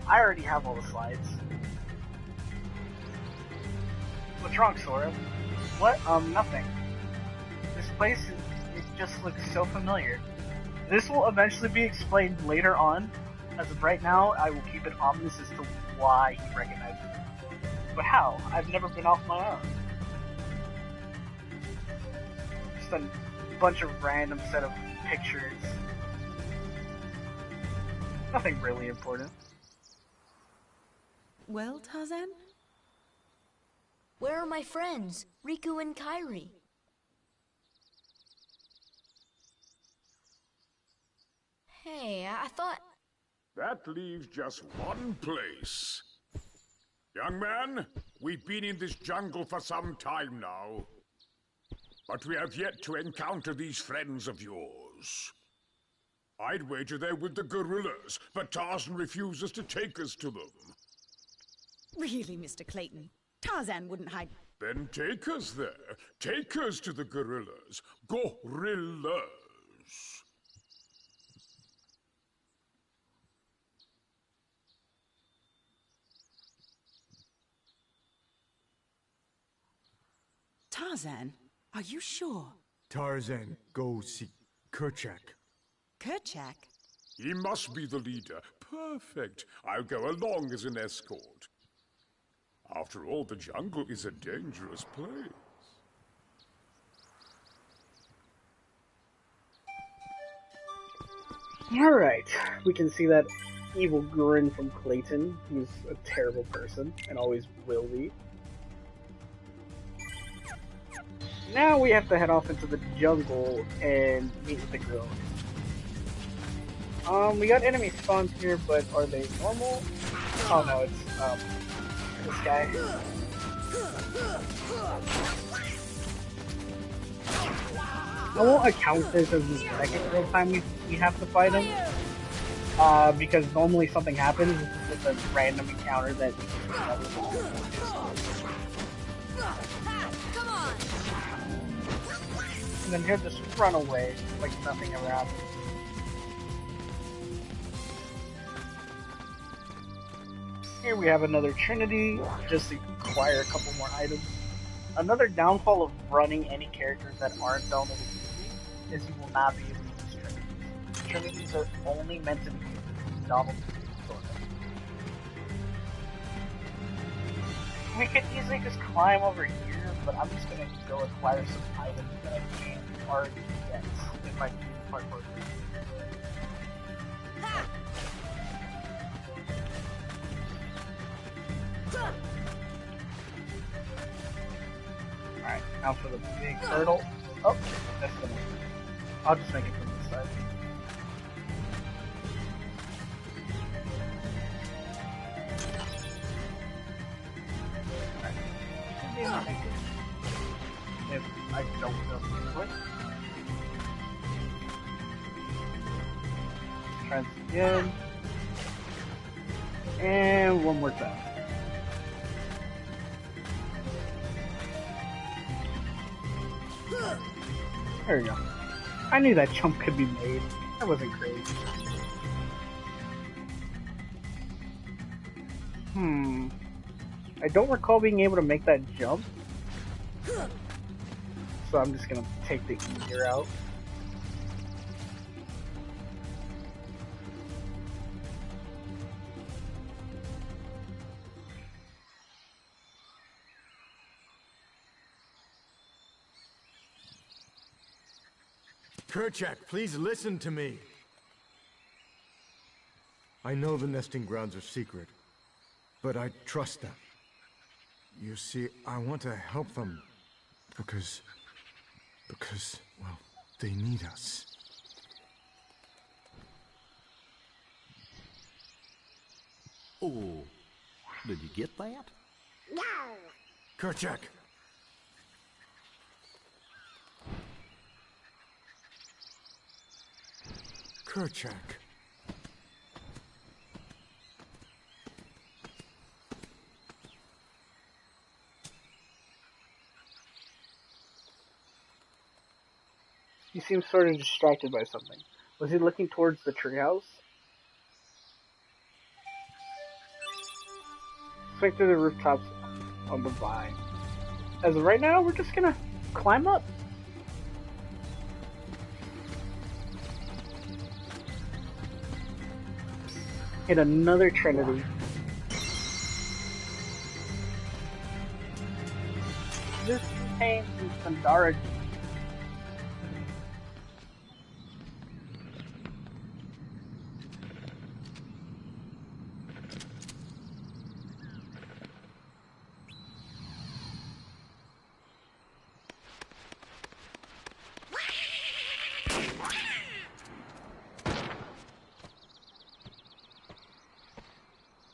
I already have all the slides. What's wrong, Sora? What? Nothing. This place, it just looks so familiar. This will eventually be explained later on. As of right now, I will keep it ominous as to why he recognizes me. But how? I've never been off my own. Just a bunch of random set of pictures. Nothing really important. Well, Tarzan? Where are my friends, Riku and Kairi? Hey, I thought... That leaves just one place. Young man, we've been in this jungle for some time now. But we have yet to encounter these friends of yours. I'd wager they're with the gorillas, but Tarzan refuses to take us to them. Really, Mr. Clayton? Tarzan wouldn't hide... Then take us there. Take us to the gorillas. Gorillas. Tarzan, are you sure? Tarzan, go see Kerchak. Kerchak? He must be the leader. Perfect. I'll go along as an escort. After all, the jungle is a dangerous place. Alright, we can see that evil grin from Clayton, who's a terrible person, and always will be. Now we have to head off into the jungle and meet with the gorilla. We got enemy spawns here, but are they normal? Oh no, it's, this guy. I won't account this as the second real time we have to fight him. Because normally something happens, it's just a random encounter that and then he'll just run away like nothing ever happened. Here we have another Trinity, just to acquire a couple more items. Another downfall of running any characters that aren't downloaded easy is you will not be able to use Trinities. Trinities are only meant to be used in Donald We could easily just climb over here, but I'm just gonna go acquire some items that I can't already get if I do parkour. Alright, now for the big hurdle. Oh, that's gonna. I'll just make it from this side. If I don't go quick. Try this again. And one more time. There we go. I knew that jump could be made. That wasn't crazy. I don't recall being able to make that jump. So I'm just gonna take the easier out. Kerchak, please listen to me. I know the nesting grounds are secret, but I trust them. You see, I want to help them because, well, they need us. Oh, did you get that? No! Kerchak! Kerchak. He seems sort of distracted by something. Was he looking towards the treehouse? swing through the rooftops on the vine. As of right now, we're just gonna climb up. Hit another Trinity. This contains some Sandara.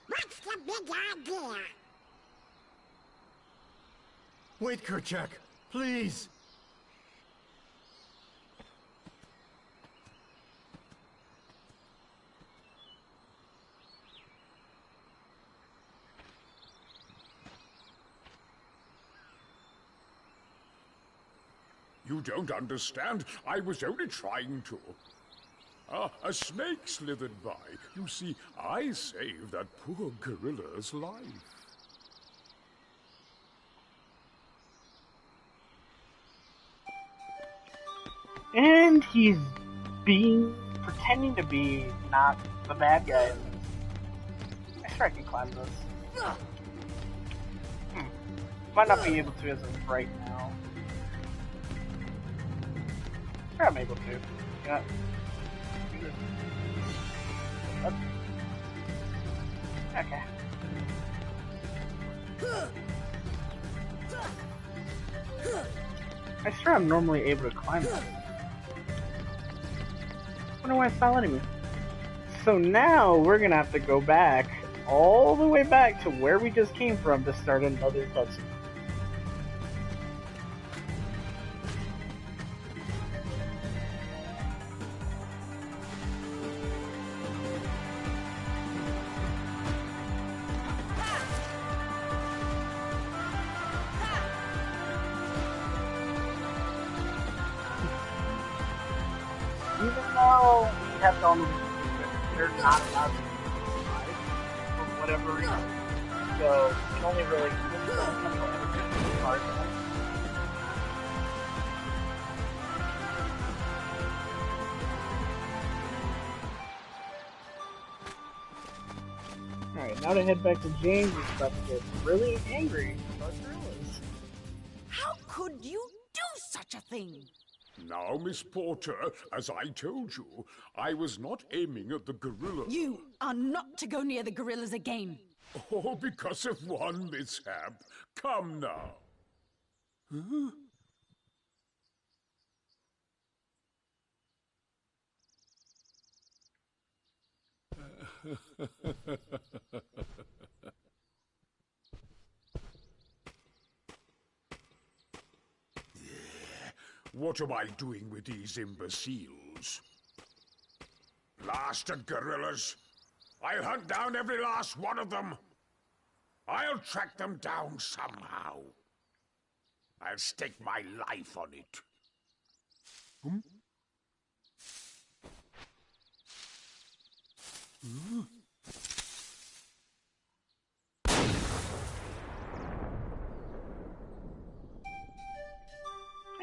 What's the big idea? Wait, Kerchak, please. You don't understand. I was only trying to. Ah, a snake slithered by. You see, I saved that poor gorilla's life. And he's pretending to be not the bad guy. I swear I can climb this. Might not be able to as of right now. Sure, I'm able to. Yeah. Okay. I swear I'm normally able to climb this. Wonder why it's not letting me. So now we're gonna have to go back all the way back to where we just came from to start another cutscene. Even though we have done they're not allowed to survive for whatever reason. So we can only really Alright, now to head back to James is about to get really angry about gorillas. How could you do such a thing? Now, Miss Porter, as I told you, I was not aiming at the gorilla. You are not to go near the gorillas again. Oh, because of one mishap. Come now. Huh? What am I doing with these imbeciles? Blasted gorillas! I'll hunt down every last one of them! I'll track them down somehow. I'll stake my life on it. Hmm? Hmm?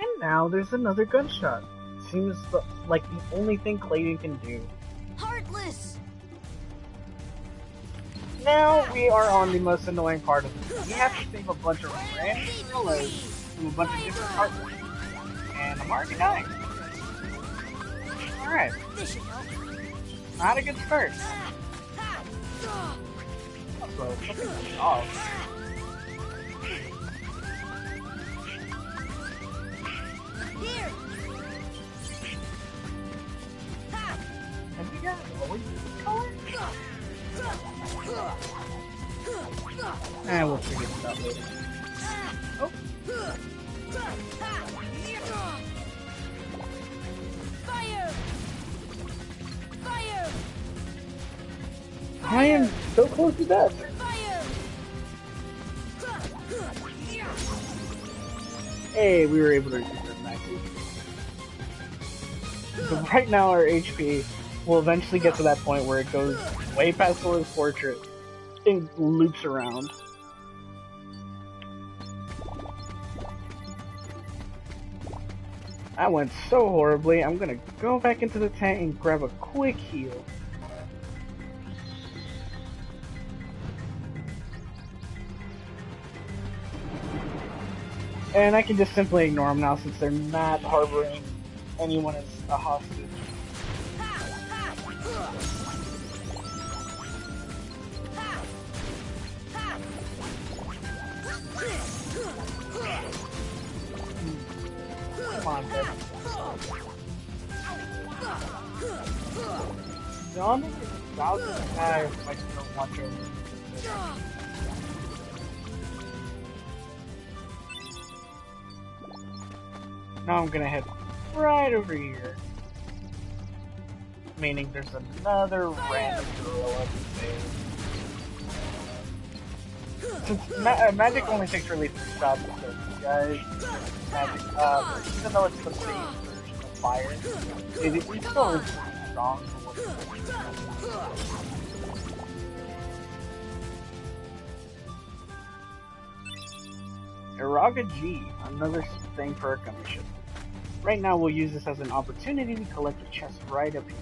And now there's another gunshot. Seems like the only thing Clayton can do. Heartless! Now we are on the most annoying part of this. We have to save a bunch of random gorillas from a bunch of different partners. And I'm already dying. Alright. This should help. Not a good start. Also, something's off. Here! Have you got always this color? We'll figure this out later. Oh. Fire! Fire! I am so close to death. Fire! Hey, we were able to reduce our maxes. So right now our HP will eventually get to that point where it goes way past Laura's portrait and loops around. I went so horribly, I'm gonna go back into the tent and grab a quick heal. And I can just simply ignore them now since they're not harboring anyone as a hostage. Come on, baby. Dominic is about to die if I don't watch over. Now I'm gonna head right over here. Meaning there's another random gorilla there. Since magic only takes really 3 shots to kill these guys, magic, even though it's the base version of fire, it's still really strong for what it is. Iraga G, another thing for our Gummi ship. Right now we'll use this as an opportunity to collect a chest right up here.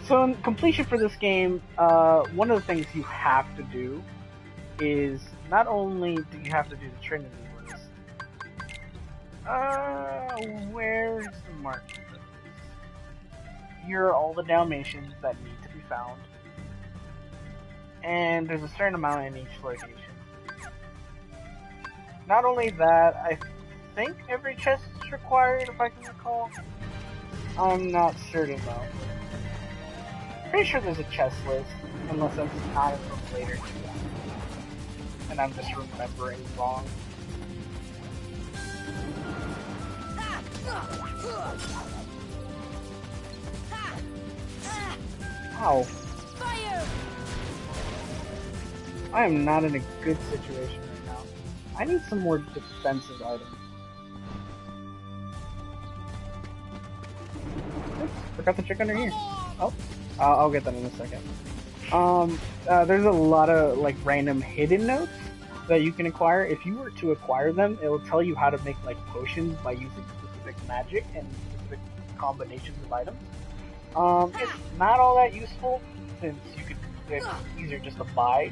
So in completion for this game, one of the things you have to do is not only do you have to do the Trinity list. Where's the mark? Here are all the Dalmatians that need to be found. And there's a certain amount in each location. Not only that, I think every chest is required if I can recall. I'm not certain though. Pretty sure there's a chest list, unless that's not from later. And I'm just remembering wrong. Ow. Fire! I am not in a good situation right now. I need some more defensive items. Oops, forgot to check under here. Oh. I'll get that in a second. There's a lot of like random hidden notes that you can acquire. If you were to acquire them, it will tell you how to make like potions by using specific magic and specific combinations of items. It's not all that useful since it's easier just to buy.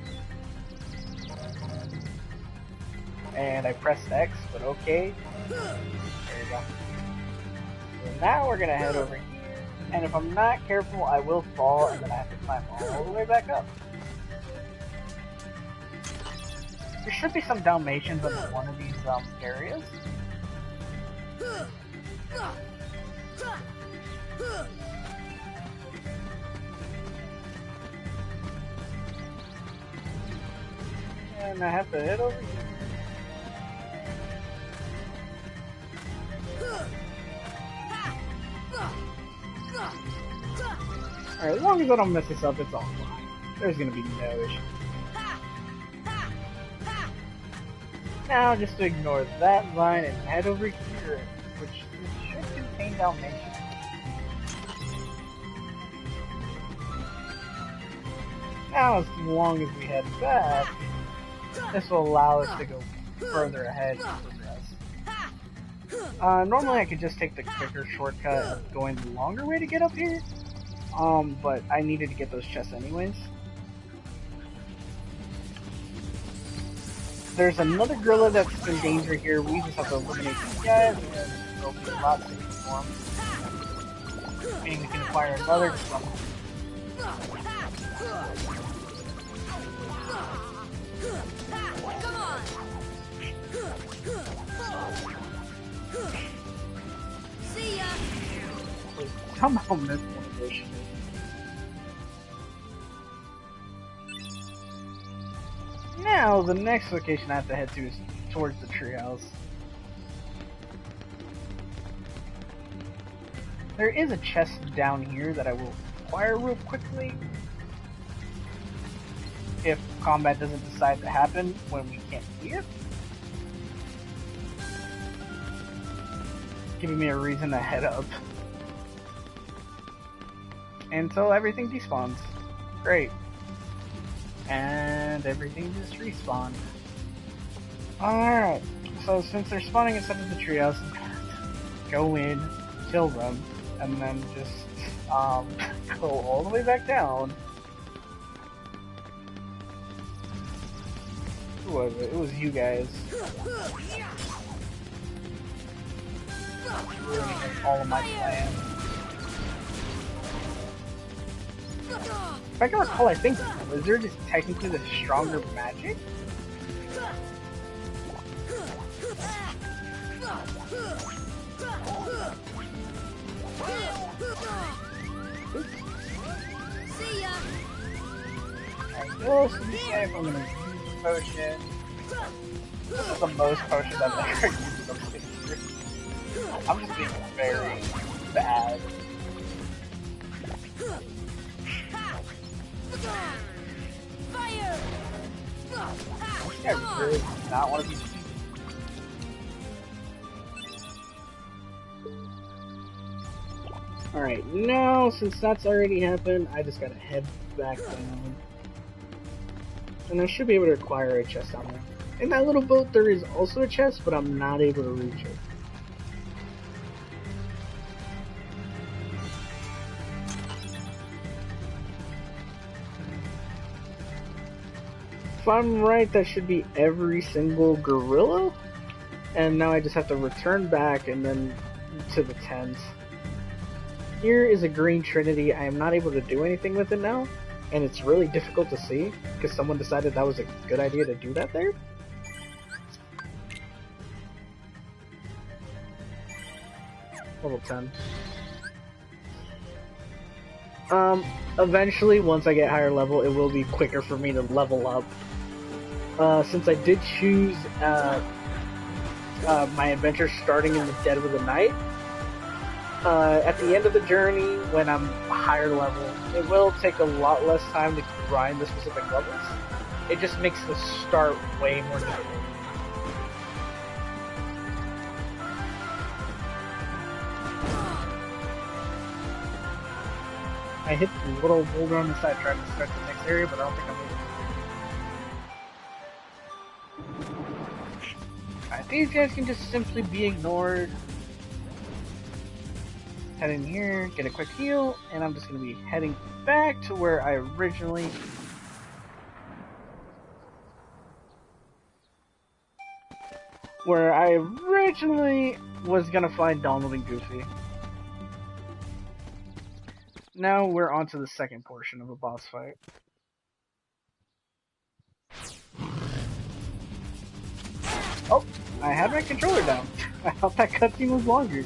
And I pressed X, but okay. There you go. So now we're gonna head over here. And if I'm not careful, I will fall, and then I have to climb all the way back up. There should be some Dalmatians in one of these areas. And I have to head over here. Alright, as long as I don't mess this up, it's all fine. There's gonna be no issue. Now, just to ignore that line and head over here, which should contain Dalmatians. Now, as long as we head back, this will allow us to go further ahead and progress. Normally I could just take the quicker shortcut of going the longer way to get up here. But I needed to get those chests anyways. There's another gorilla that's in danger here. We just have to eliminate these guys, and then there'll be a lot safer for them. Meaning we can acquire another gorilla. Come on! See ya! Somehow missed one of those shit. Now, the next location I have to head to is towards the treehouse. There is a chest down here that I will acquire real quickly. If combat doesn't decide to happen when we can't see it. Giving me a reason to head up. Until everything despawns. Great. And everything just respawned. Alright, so since they're spawning inside of the treehouse, go in, kill them, and then just go all the way back down. Who was it? It was you guys. Ruining all of my plans. If I can recall, I think Blizzard is technically the stronger magic. See ya. I will see if I'm gonna use the potion. This is the most potions I've ever used on Blizzard. I'm just being very bad. Fire! I really do not want to be cheated. Alright, now since that's already happened, I just gotta head back down. And I should be able to acquire a chest on there. In that little boat there is also a chest, but I'm not able to reach it. If I'm right, that should be every single gorilla. And now I just have to return back and then to the tent. Here is a green trinity. I am not able to do anything with it now. And it's really difficult to see because someone decided that was a good idea to do that there. Level 10. Eventually, once I get higher level, it will be quicker for me to level up. Since I did choose my adventure starting in the dead of the night, at the end of the journey, when I'm higher level, it will take a lot less time to grind the specific levels. It just makes the start way more difficult. I hit the little boulder on the side trying to start the next area, but I don't think I'm able to. Alright, these guys can just simply be ignored. Head in here, get a quick heal, and I'm just going to be heading back to where I originally... was going to find Donald and Goofy. Now we're on to the second portion of a boss fight. Oh, I had my controller down. I thought that cutscene was longer.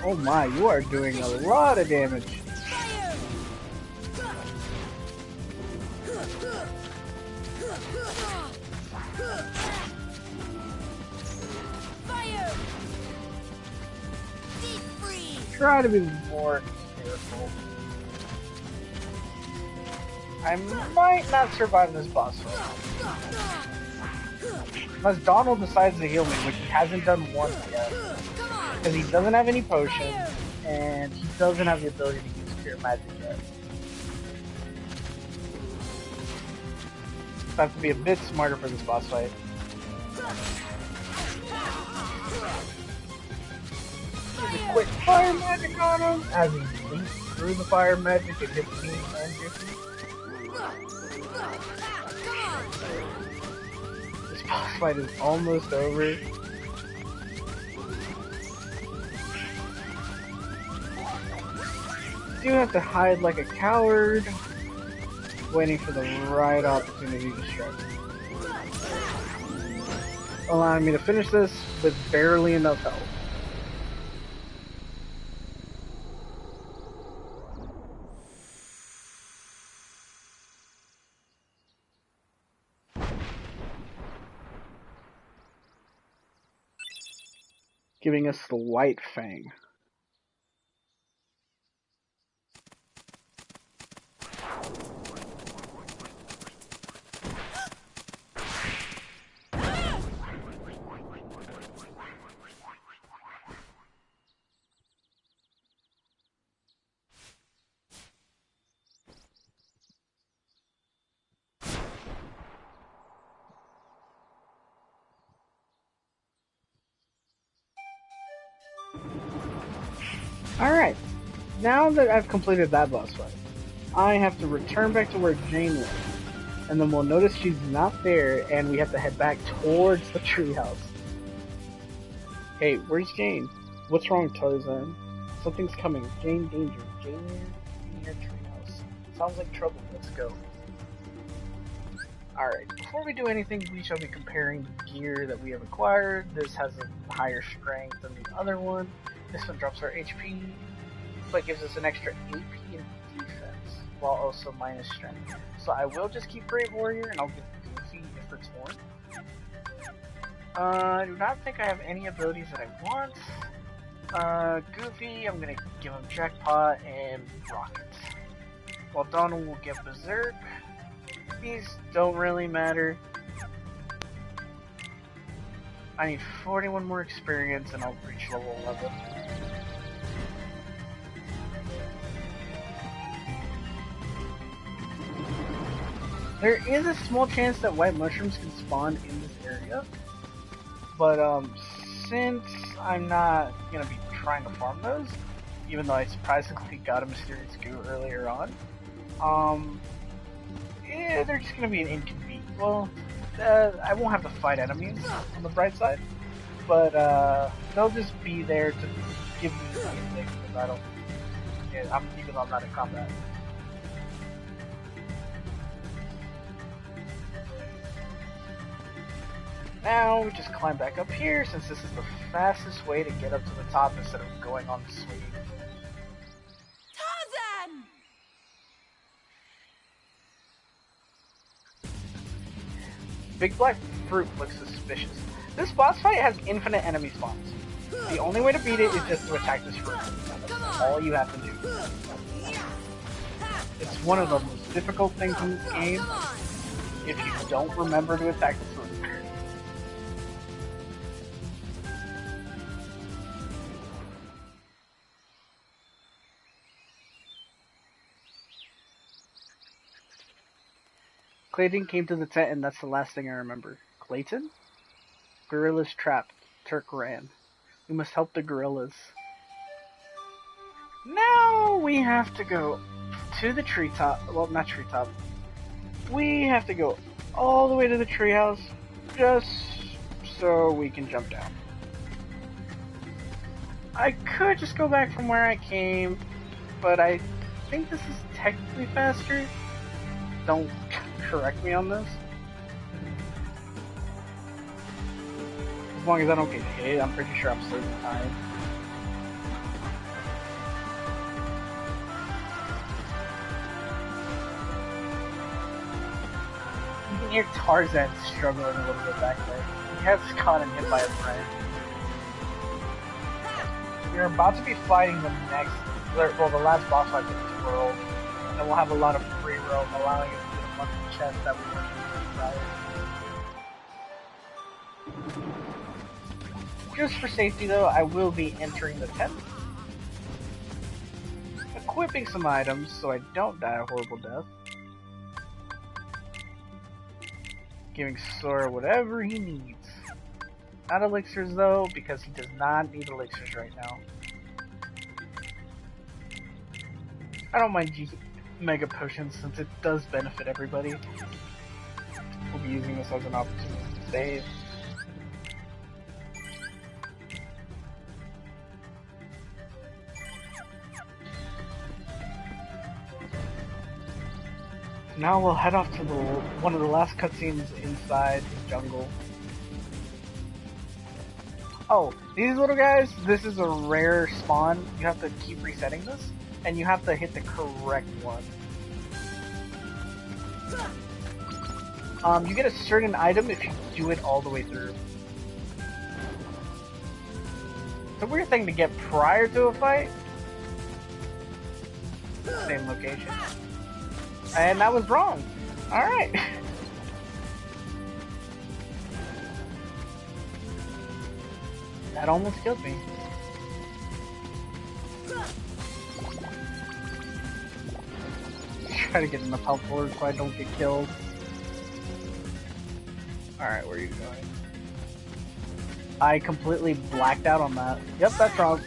Oh my, you are doing a lot of damage. Try to be more careful. I might not survive this boss fight. Unless Donald decides to heal me, which he hasn't done once yet. Because he doesn't have any potions, and he doesn't have the ability to use pure magic yet. So I have to be a bit smarter for this boss fight. Use a quick fire magic on him, as he leaps through the fire magic and hits me and Goofy. This boss fight is almost over. Do have to hide like a coward, waiting for the right opportunity to strike. Allowing me to finish this with barely enough health. Giving us the White Fang. Alright, now that I've completed that boss fight, I have to return back to where Jane was. And then we'll notice she's not there, and we have to head back towards the treehouse. Hey, where's Jane? What's wrong, Tarzan? Something's coming. Jane, danger. Jane near treehouse. Sounds like trouble. Let's go. Alright, before we do anything, we shall be comparing the gear that we have acquired. This has a higher strength than the other one. This one drops our HP, but gives us an extra AP and defense, while also minus strength. So I will just keep Brave Warrior, and I'll give Goofy if it's more. I do not think I have any abilities that I want. Goofy, I'm gonna give him Jackpot and Rockets. While Donald will get Berserk. These don't really matter. I need 41 more experience and I'll reach level 11. There is a small chance that white mushrooms can spawn in this area, but since I'm not gonna be trying to farm those, even though I surprisingly got a mysterious goo earlier on, yeah, they're just gonna be an inconvenience. Well, I won't have to fight enemies on the bright side, but they'll just be there to give me anything because I don't. Yeah, even though I'm not in combat. Now we just climb back up here since this is the fastest way to get up to the top instead of going on the swing. Tarzan! Big black fruit looks suspicious. This boss fight has infinite enemy spawns. The only way to beat it is just to attack this fruit. That's all you have to do. It's one of the most difficult things in this game if you don't remember to attack the fruit. Clayton came to the tent and that's the last thing I remember. Clayton? Gorillas trapped. Turk ran. We must help the gorillas. Now we have to go to the treetop. Well, not treetop. We have to go all the way to the treehouse just so we can jump down. I could just go back from where I came, but I think this is technically faster. Don't correct me on this. As long as I don't get hit, I'm pretty sure I'm saving time. You can hear Tarzan struggling a little bit back there. He has gotten hit by a friend. We're about to be fighting the last boss fight in this world, and we'll have a lot of free roam, allowing us to get a bunch of chests that we weren't using prior. Just for safety though, I will be entering the tent, equipping some items so I don't die a horrible death, giving Sora whatever he needs. Not elixirs though, because he does not need elixirs right now. I don't mind Mega Potions since it does benefit everybody. We'll be using this as an opportunity to save. Now we'll head off to one of the last cutscenes inside the jungle. Oh, these little guys, this is a rare spawn. You have to keep resetting this, and you have to hit the correct one. You get a certain item if you do it all the way through. It's a weird thing to get prior to a fight. Same location. And that was wrong. Alright. That almost killed me. Try to get enough health forward so I don't get killed. Alright, where are you going? I completely blacked out on that. Yep, that's wrong.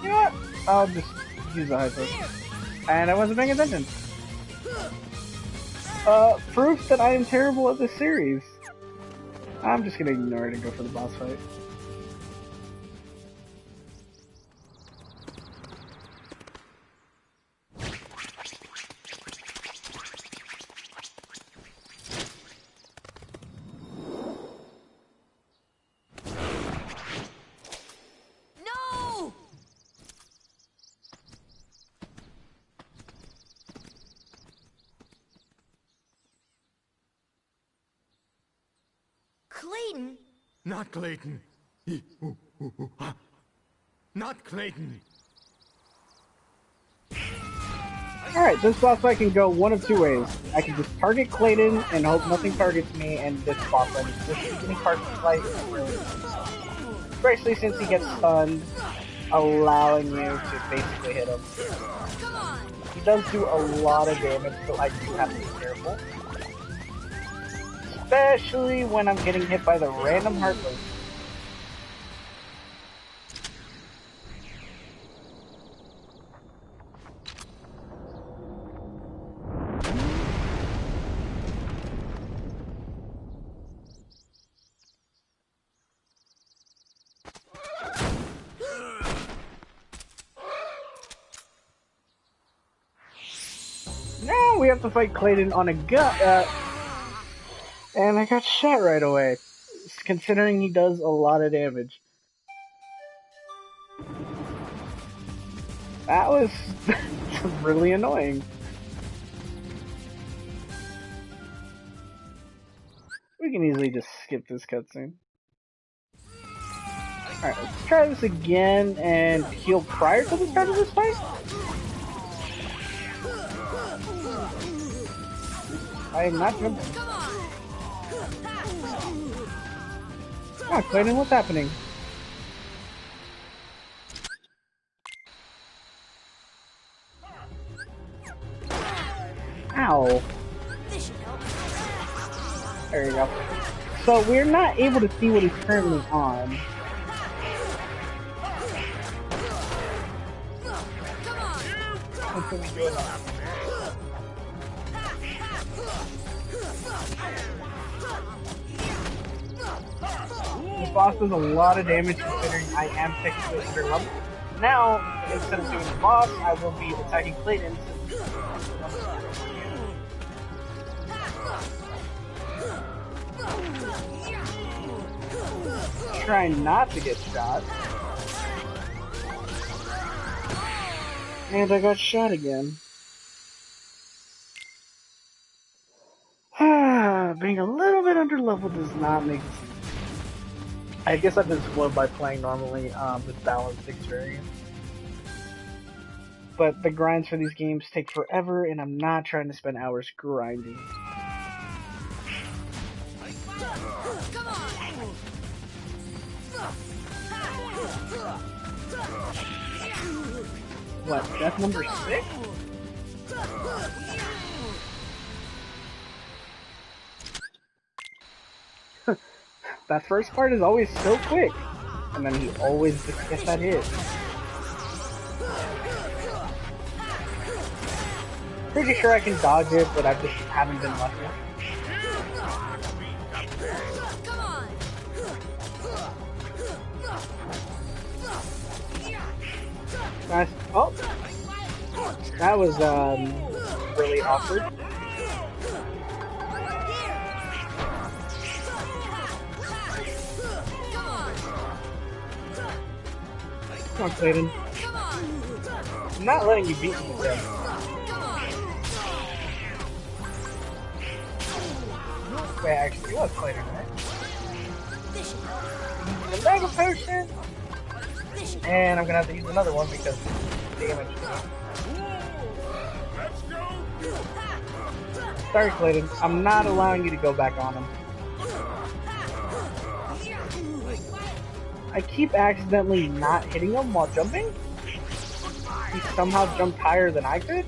You know what? I'll just use the high push. And I wasn't paying attention. Proof that I am terrible at this series. I'm just gonna ignore it and go for the boss fight. No! Clayton? Not Clayton. Not Clayton. Alright, this boss fight can go one of two ways. I can just target Clayton and hope nothing targets me, and this boss fight is just the beginning part of the fight is really easy. Especially since he gets stunned, allowing you to basically hit him. He does do a lot of damage, so I do have to be careful. Especially when I'm getting hit by the random heartbeat. Now we have to fight Clayton on a gun, and I got shot right away, considering he does a lot of damage. That was really annoying. We can easily just skip this cutscene. Alright, let's try this again and heal prior to the start of this fight. I am not jumping. Ah, Clayton, what's happening? Ow. There you go. So we're not able to see what he's currently on. What can we do about it? This boss does a lot of damage considering I am technically under level. Now, instead of doing the boss, I will be attacking Clayton. Try not to get shot. And I got shot again. Being a little bit under level does not make sense. I guess I've been spoiled by playing normally with balanced experience. But the grinds for these games take forever, and I'm not trying to spend hours grinding. What, death number 6? That first part is always so quick, and then he always just gets that hit. Pretty sure I can dodge it, but I just haven't been lucky. Nice. Oh, that was really awkward. Come on, Clayton. I'm not letting you beat me today. Wait, actually, you was Clayton, right? The Mega Potion! And I'm gonna have to use another one because damage. Sorry, Clayton. I'm not allowing you to go back on him. I keep accidentally not hitting him while jumping. He somehow jumped higher than I could.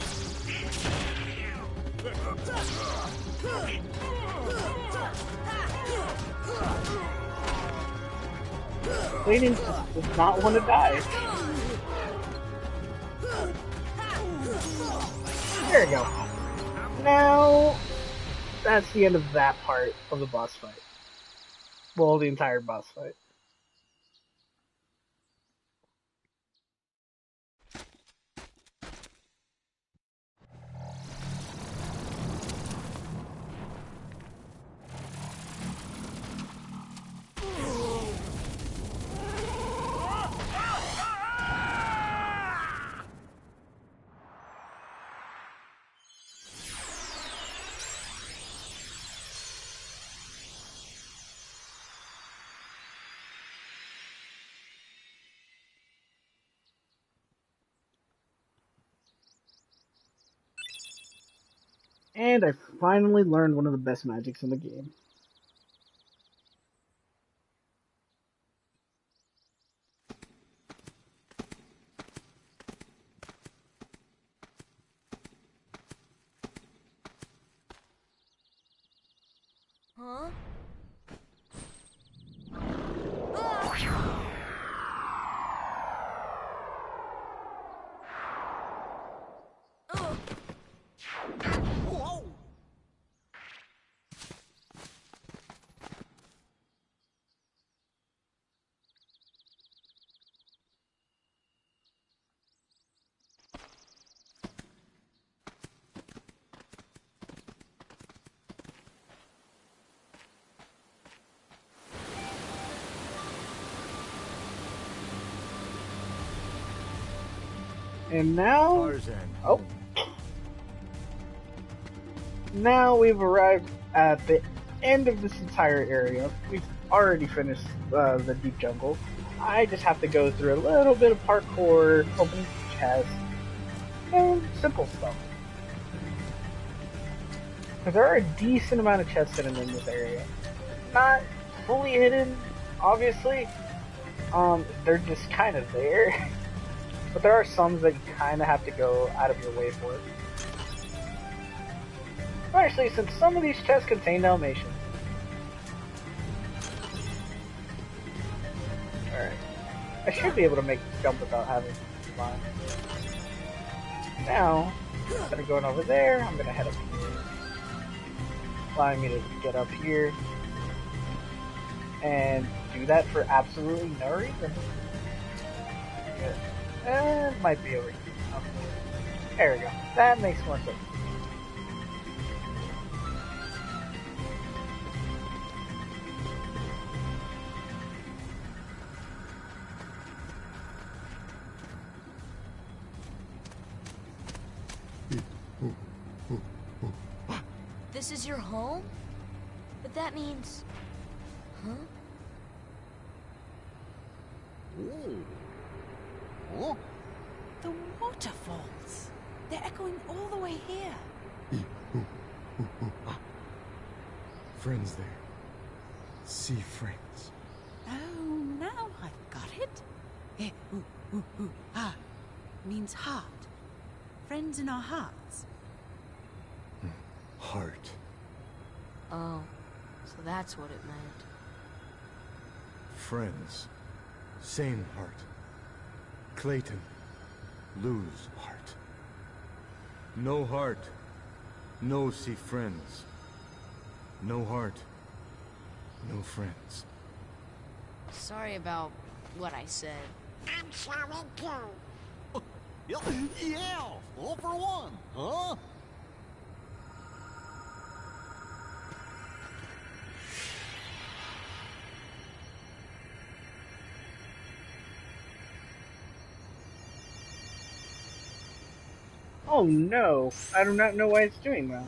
Clayton does not want to die. There we go. Now, that's the end of that part of the boss fight. Well, the entire boss fight. And I finally learned one of the best magics in the game. Huh? Whoa! And now, Tarzan. oh, now we've arrived at the end of this entire area. We've already finished the deep jungle. I just have to go through a little bit of parkour, open chests, and simple stuff. Because there are a decent amount of chests hidden in this area. Not fully hidden, obviously. They're just kind of there. But there are some that you kind of have to go out of your way for. Especially since some of these chests contain Dalmatians. Alright. I should be able to make this jump without having to climb. Now, instead of going over there, I'm gonna head up here. Allowing me to get up here. And do that for absolutely no reason. It might be over here. Okay. There we go. That makes more sense. This is your home? But that means... Huh? Ooh. Huh? The waterfalls. They're echoing all the way here. Friends there. Sea friends. Oh, now I've got it. Means heart. Friends in our hearts. Heart. Oh, so that's what it meant. Friends. Same heart. Clayton. Lose heart. No heart. No see friends. No heart. No friends. Sorry about what I said. I'm sorry too. Yeah, all for one, huh? Oh no, I do not know why it's doing that.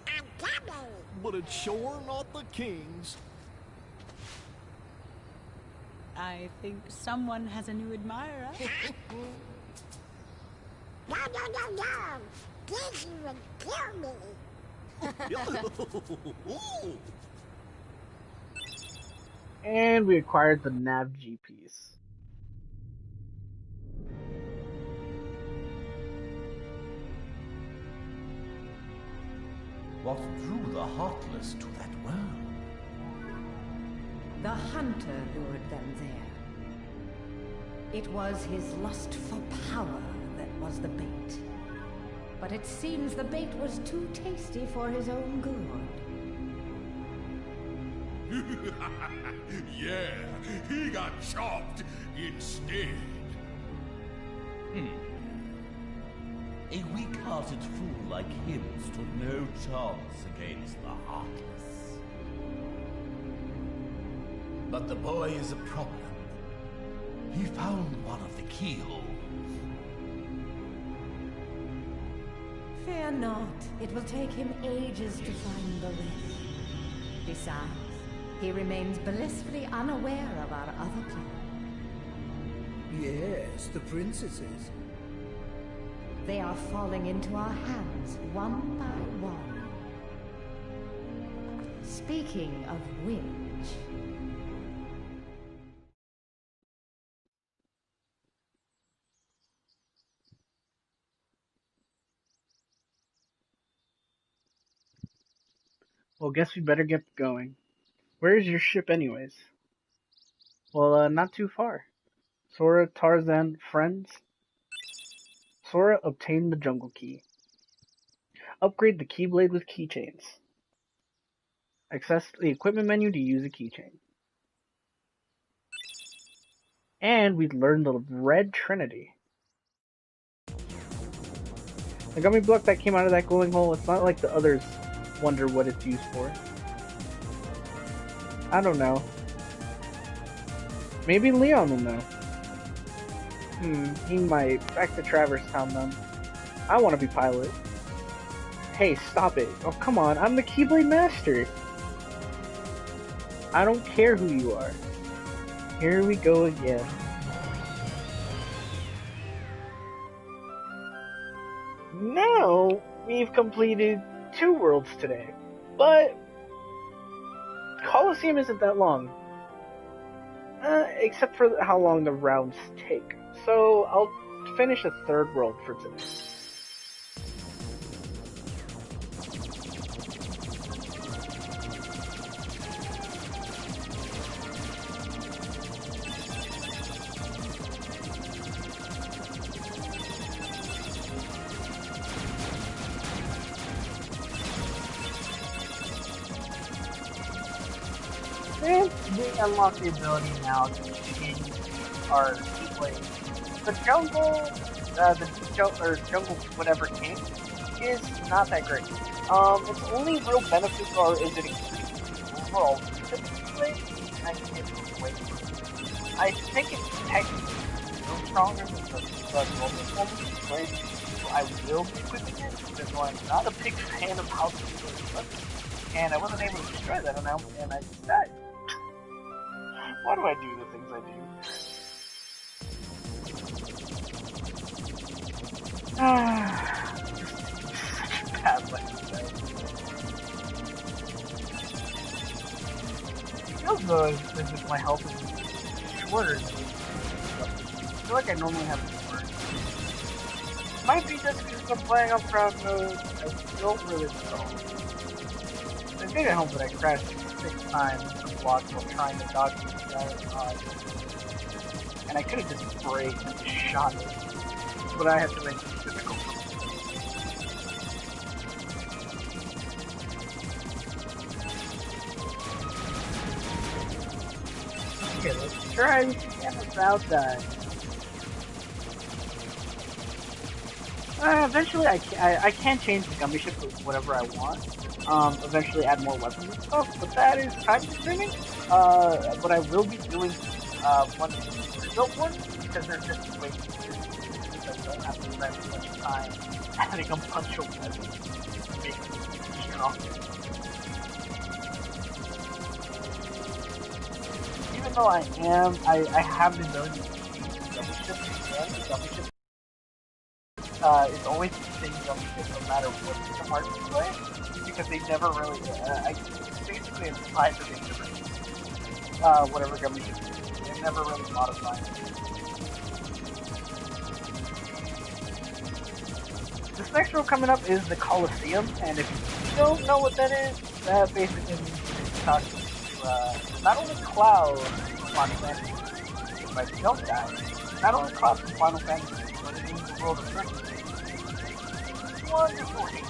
I'm coming. But it's sure not the king's. I think someone has a new admirer. No. Did you would kill me? And we acquired the Nav-G piece. What drew the Heartless to that world? The hunter lured them there. It was his lust for power that was the bait. But it seems the bait was too tasty for his own good. Yeah, he got chopped instead. A weak-hearted fool like him stood no chance against the Heartless. But the boy is a problem. He found one of the keyholes. Fear not, it will take him ages to find the rest. Besides, he remains blissfully unaware of our other plan. Yes, the princesses. They are falling into our hands one by one. Speaking of which... Well, guess we better get going. Where is your ship anyways? Well, not too far. Sora, Tarzan, friends. Sora obtained the jungle key. Upgrade the keyblade with keychains. Access the equipment menu to use a keychain. And we learned the Red Trinity. The gummy block that came out of that glowing hole, it's not like the others wonder what it's used for. I don't know. Maybe Leon will know. He might. Back to Traverse Town then. I want to be pilot. Hey, stop it. Oh, come on. I'm the Keyblade Master. I don't care who you are. Here we go again. Now, we've completed 2 worlds today. But Colosseum isn't that long. Except for how long the rounds take. So I'll finish a 3rd world for today. And we unlock the ability now to change our keyblade. The jungle, jungle whatever king, is not that great. Its only real benefits are is it increases the overall reach of the keyblade, and it's way more. I think it's technically still stronger than the normal form of keyblade, so I will be equipping it, because I'm not a big fan of how the keyblade looks, and I wasn't able to destroy that, and I just died. Why do I do the things I do? Such a bad way to go. It feels though as if my health is shorter than I feel like I normally have more. Might be just because I'm playing on proud mode. I don't really know. I think at home that I crashed 6 times in blocks while trying to dodge these guys. And I could have just sprayed and just shot it. But I had to make it difficult. Okay, let's try this again without dying. Eventually I can change the Gummi ship to whatever I want. Eventually add more weapons and stuff, but that is time consuming. What I will be doing, once the rebuilt one, because they're just way easier, because I don't have to spend as much time adding a bunch of weapons to make it strong. Even though I have the ability to change the Gummi ship again, the Gummi ship is always the same Gummi kit no matter what Kingdom Hearts you play, because they never really, basically implied that they never, whatever Gummi kit they never really modified it. This next row coming up is the Colosseum, and if you don't know what that is, that basically means you're talking to, not only Cloud from Final Fantasy, but if you don't die, not only Cloud from Final Fantasy, but it means the world of Dragon. Wonderful game.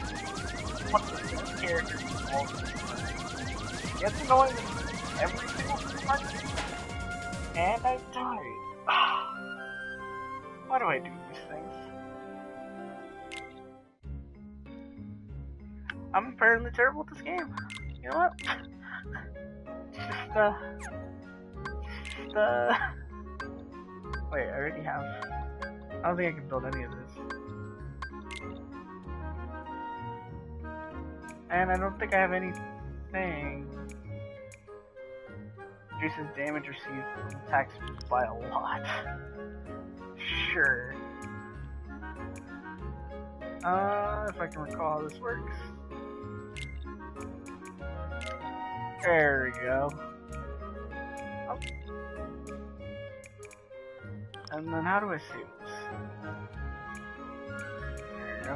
One of the best characters in all of the games. Gets annoying in every single part, and I died. Why do I do these things? I'm apparently terrible at this game. You know what? Wait, I already have. I don't think I can build any of this. And I don't think I have anything. Reduces damage received from attacks by a lot. Sure. If I can recall how this works. There we go. Oh. And then how do I save this? There we go.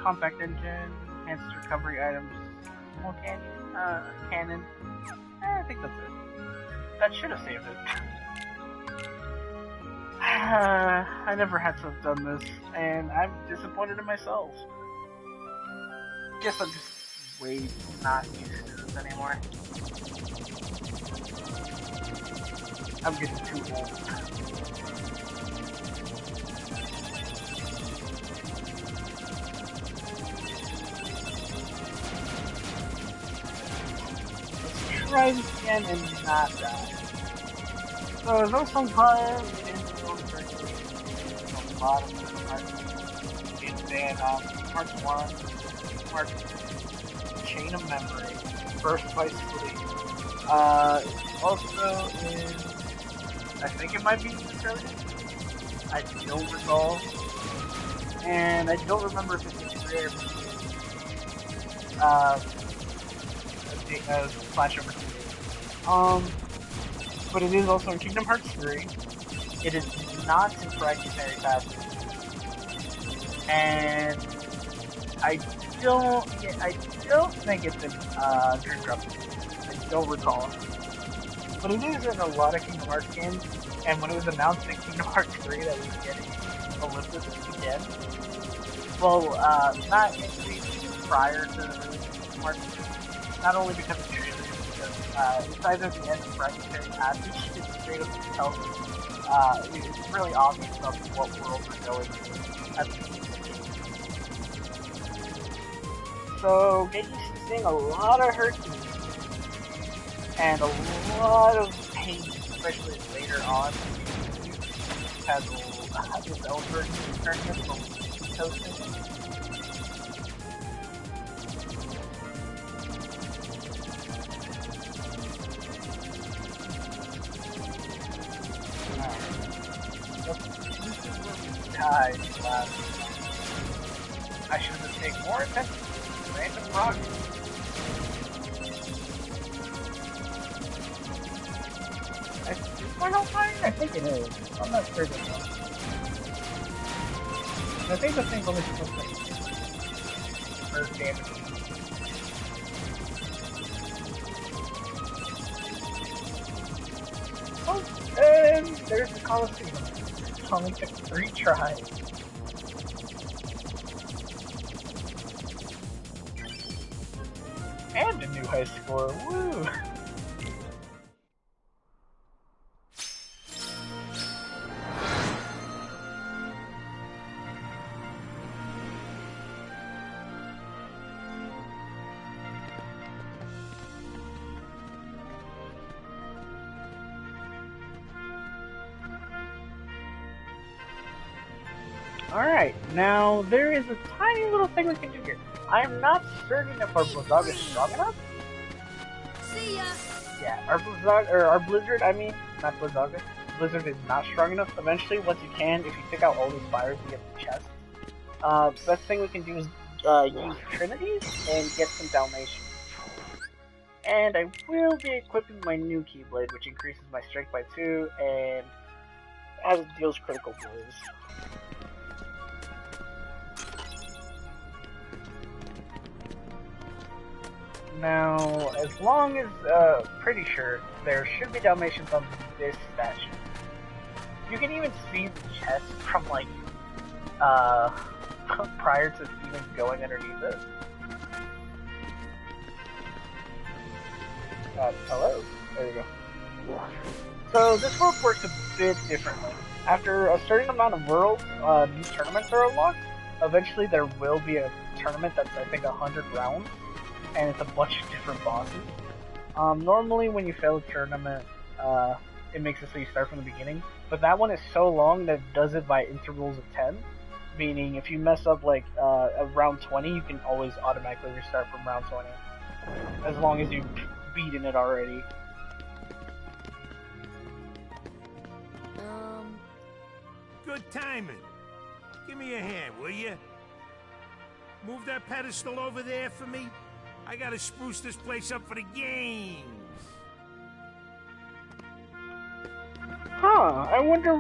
Compact engine, enhanced recovery items, small cannon. I think that's it. That should have saved it. I never had to have done this, and I'm disappointed in myself. Guess I'm just way not used to this anymore. I'm getting too old. Let's try this again and not die. So there's also some time in the bottom of the part. It's been part 1, part Chain of Memory, First by Sleep. Also in, I think it might be the trilogy. I don't recall. And I don't remember if it's a rare Flash over 2. But it is also in Kingdom Hearts 3. It is not in Fragmentary Passage. And I don't think it's in Dream Drop. I don't recall. But it is in a lot of Kingdom Hearts games, and when it was announced in Kingdom Hearts 3 that we were getting Olympus again, well, not prior to the release of Kingdom Hearts 3, not only because of tradition, because it's either the end of Fragmentary Passage, it straight up tells us, it's really obvious about what world we're going to at the beginning of the game. So, get used to seeing a lot of Hercules and a lot of pain, especially later on. Has his own version of Hercules from Toasting. Died last. I should have taken more attention to random rocks. Is my health higher? I think it is. I'm not sure though. I think the thing's only supposed to first damage. Oh, and there's the Colosseum. It only took 3 tries. And a new high score. Woo! Alright, now there is a tiny little thing we can do here. I am not certain if our Blizzaga is strong enough. See ya! Yeah, our Blizzard, not Blizzaga, Blizzard is not strong enough. Eventually, once you can, if you take out all these fires, you get the chest. Best thing we can do is use Trinities and get some Dalmatians. And I will be equipping my new Keyblade, which increases my strength by 2 and as it deals critical blows. Now, as long as, pretty sure, there should be Dalmatians on this statue. You can even see the chest from, like, prior to even going underneath it. Hello? There you go. So, this world works a bit differently. After a certain amount of worlds, new tournaments are unlocked. Eventually, there will be a tournament that's, I think, 100 rounds. And it's a bunch of different bosses. Normally when you fail a tournament, it makes it so you start from the beginning. But that one is so long that it does it by intervals of 10. Meaning if you mess up like at round 20, you can always automatically restart from round 20. As long as you've beaten it already. Good timing. Give me a hand, will you? Move that pedestal over there for me. I gotta spruce this place up for the games. Huh, I wonder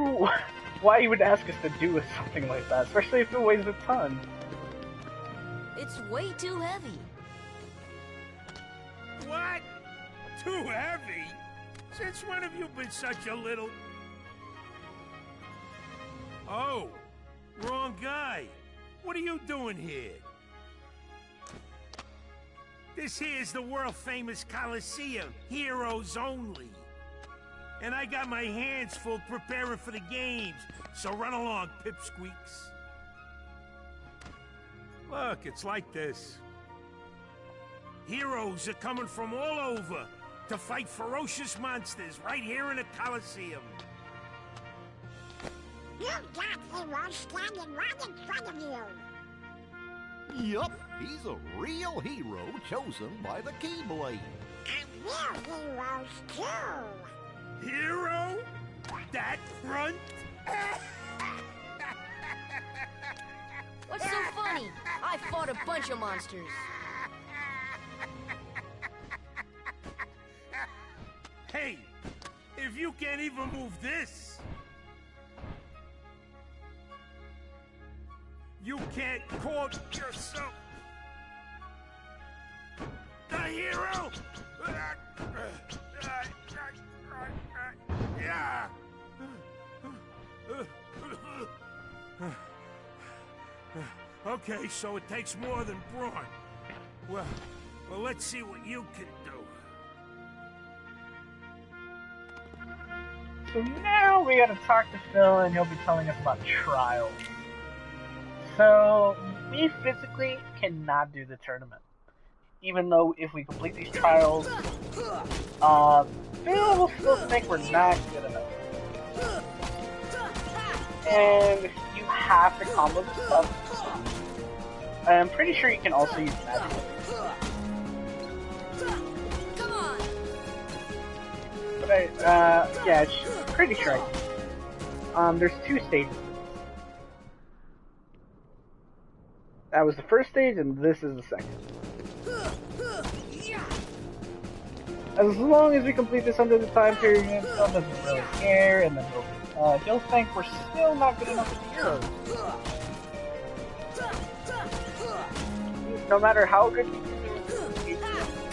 why you would ask us to do something like that, especially if it weighs a ton. It's way too heavy. What? Too heavy? Since when have you been such a little... Oh, wrong guy. What are you doing here? This here's the world-famous Coliseum, heroes only. And I got my hands full preparing for the games, so run along, pipsqueaks. Look, it's like this. Heroes are coming from all over to fight ferocious monsters right here in the Coliseum. You've got heroes standing right in front of you. Yup, he's a real hero chosen by the Keyblade. And we're heroes too. Hero? That front? What's so funny? I fought a bunch of monsters. Hey, if you can't even move this, you can't call yourself the hero? Yeah. Okay, so it takes more than brawn. Well, let's see what you can do. So now we gotta talk to Phil and he'll be telling us about trials. So, we physically cannot do the tournament. Even though if we complete these trials, Phil will still think we're not good enough. And you have to combo the stuff. I'm pretty sure you can also use magic. But yeah, it's pretty sure I can. There's 2 stages. That was the first stage, and this is the second. As long as we complete this under the time period, Phil doesn't really care, and then he'll think we're still not good enough as heroes. No matter how good we do, we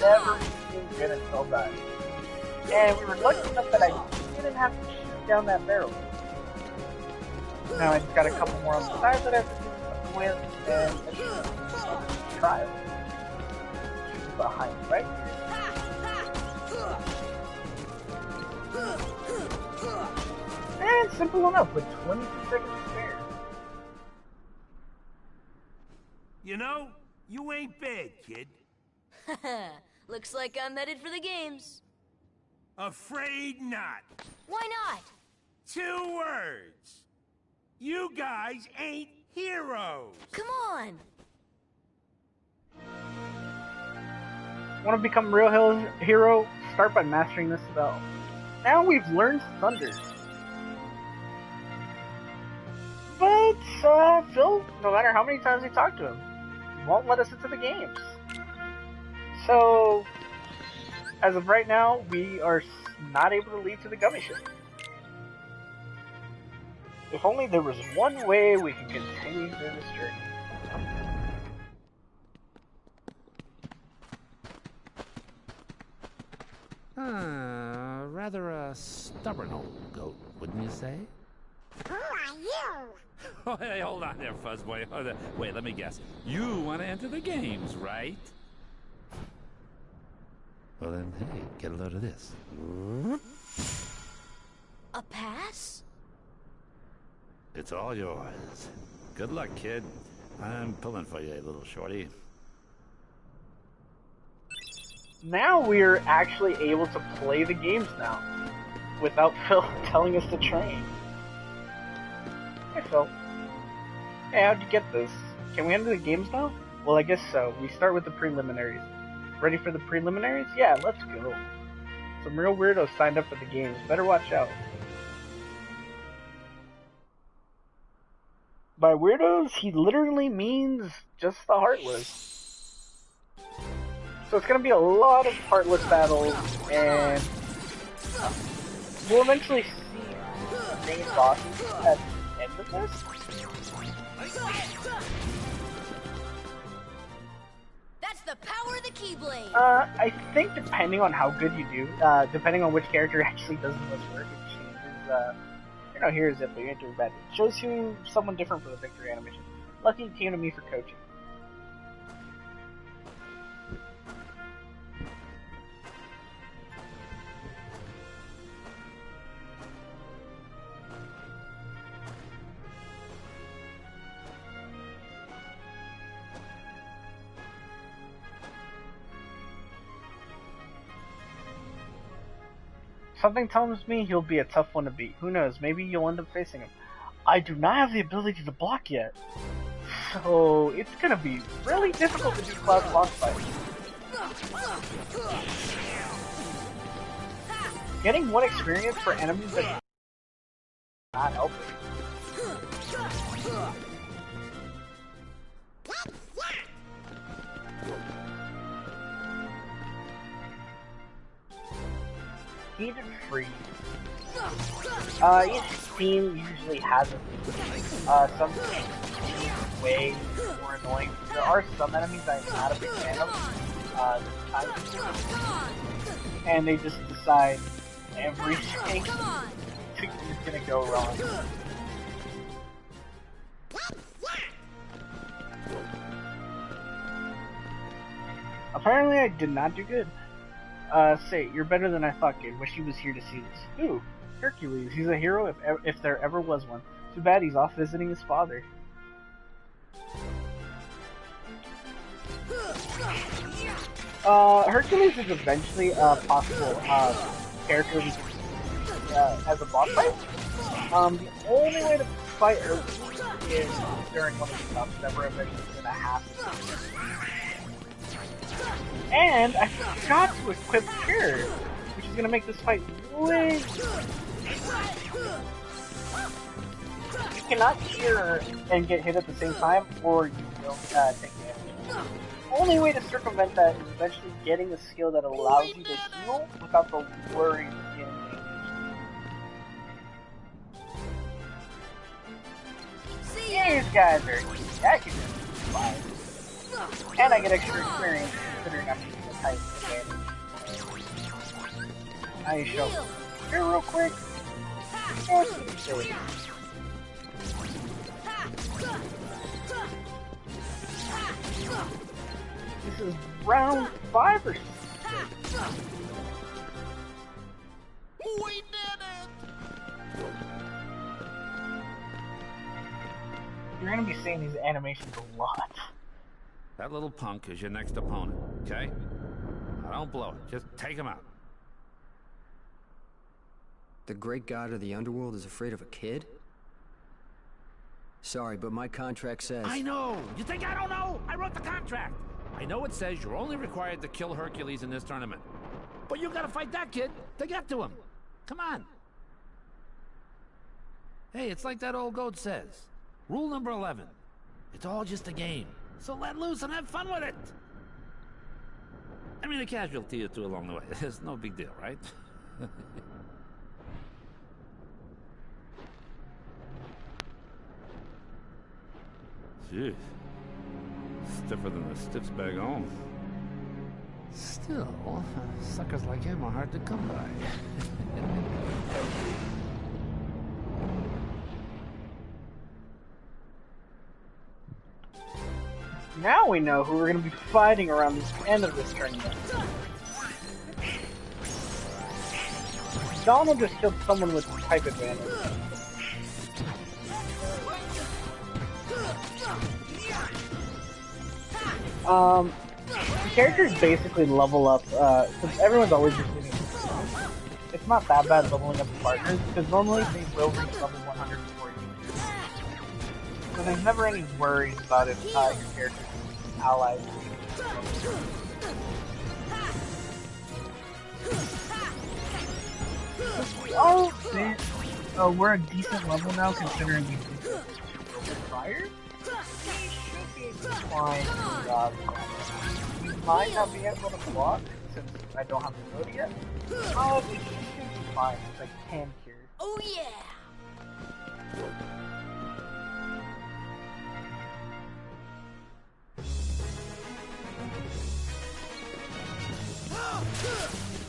never do good until that. And we were lucky enough that I didn't have to shoot down that barrel. Now I just got a couple more on the side that I have to do with, and trial. Behind, right? And simple enough with 22 seconds to spare. You know, you ain't bad, kid. Looks like I'm headed for the games. Afraid not. Why not? 2 words. You guys ain't heroes. Come on. Want to become a real hero? Start by mastering this spell. Now we've learned Thunder. Phil, no matter how many times we talk to him, he won't let us into the games. So, as of right now, we are not able to lead to the Gummi ship. If only there was one way we could continue through this journey. Rather a stubborn old goat, wouldn't you say? Who are you? Oh, hey, hold on there, Fuzzboy. Wait, let me guess. You want to enter the games, right? Well then, hey, get a load of this. A pass? It's all yours. Good luck, kid. I'm pulling for you, little shorty. Now we're actually able to play the games now, without Phil telling us to train. Hey Phil. Hey, how'd you get this? Can we enter the games now? Well, I guess so. We start with the preliminaries. Ready for the preliminaries? Yeah, let's go. Some real weirdos signed up for the games. Better watch out. By weirdos, he literally means just the heartless. So it's gonna be a lot of heartless battles, and we'll eventually see the main bosses at the end of this. That's the power of the Keyblade! I think depending on how good you do, depending on which character actually does the most work, it changes, here's if they enter bad. It shows you someone different for the victory animation. Lucky it came to me for coaching. Something tells me he'll be a tough one to beat. Who knows, maybe you'll end up facing him. I do not have the ability to block yet. So, it's gonna be really difficult to do Cloud's boss fight. Getting one experience for enemies that's not helping. Heated freeze. Each team usually has some way more annoying. There are some enemies I'm not a big fan of. And they just decide everything is gonna go wrong. Apparently I did not do good. Say, you're better than I thought, kid. Wish he was here to see this. Who? Hercules. He's a hero if there ever was one. Too bad he's off visiting his father. Hercules is eventually a possible character we can, as a boss fight. The only way to fight Hercules is during one of the cups that we're eventually gonna have to. And I forgot to equip Cure, which is gonna make this fight way easier. You cannot cure and get hit at the same time, or you will take damage. The only way to circumvent that is eventually getting a skill that allows you to heal without the worry of getting damage. These guys are easy. I can just survive. And I get extra experience considering I'm using the type advantage. Nice show. Here real quick. This is round 5 or 6. We did it! You're gonna be seeing these animations a lot. That little punk is your next opponent, okay? Now don't blow it. Just take him out. The great god of the underworld is afraid of a kid? Sorry, but my contract says... I know! You think I don't know? I wrote the contract! I know it says you're only required to kill Hercules in this tournament. But you gotta fight that kid to get to him. Come on. Hey, it's like that old goat says. Rule number 11. It's all just a game, so let loose and have fun with it. I mean, a casualty or two along the way. It's no big deal, right? Jeez. Stiffer than the stiffs back home. Still, suckers like him are hard to come by. Now we know who we're going to be fighting around the end of this tournament. Donald just killed someone with type advantage. The characters basically level up, since everyone's always receiving. It's not that bad leveling up the partners, because normally they will reach level 100 before you. So there's never any worries about if your character's allies. We're a decent level now considering we did this prior. We should be fine. We might not be able to block since I don't have the ability yet. Oh, we should be fine. It's like 10 cures. Oh yeah!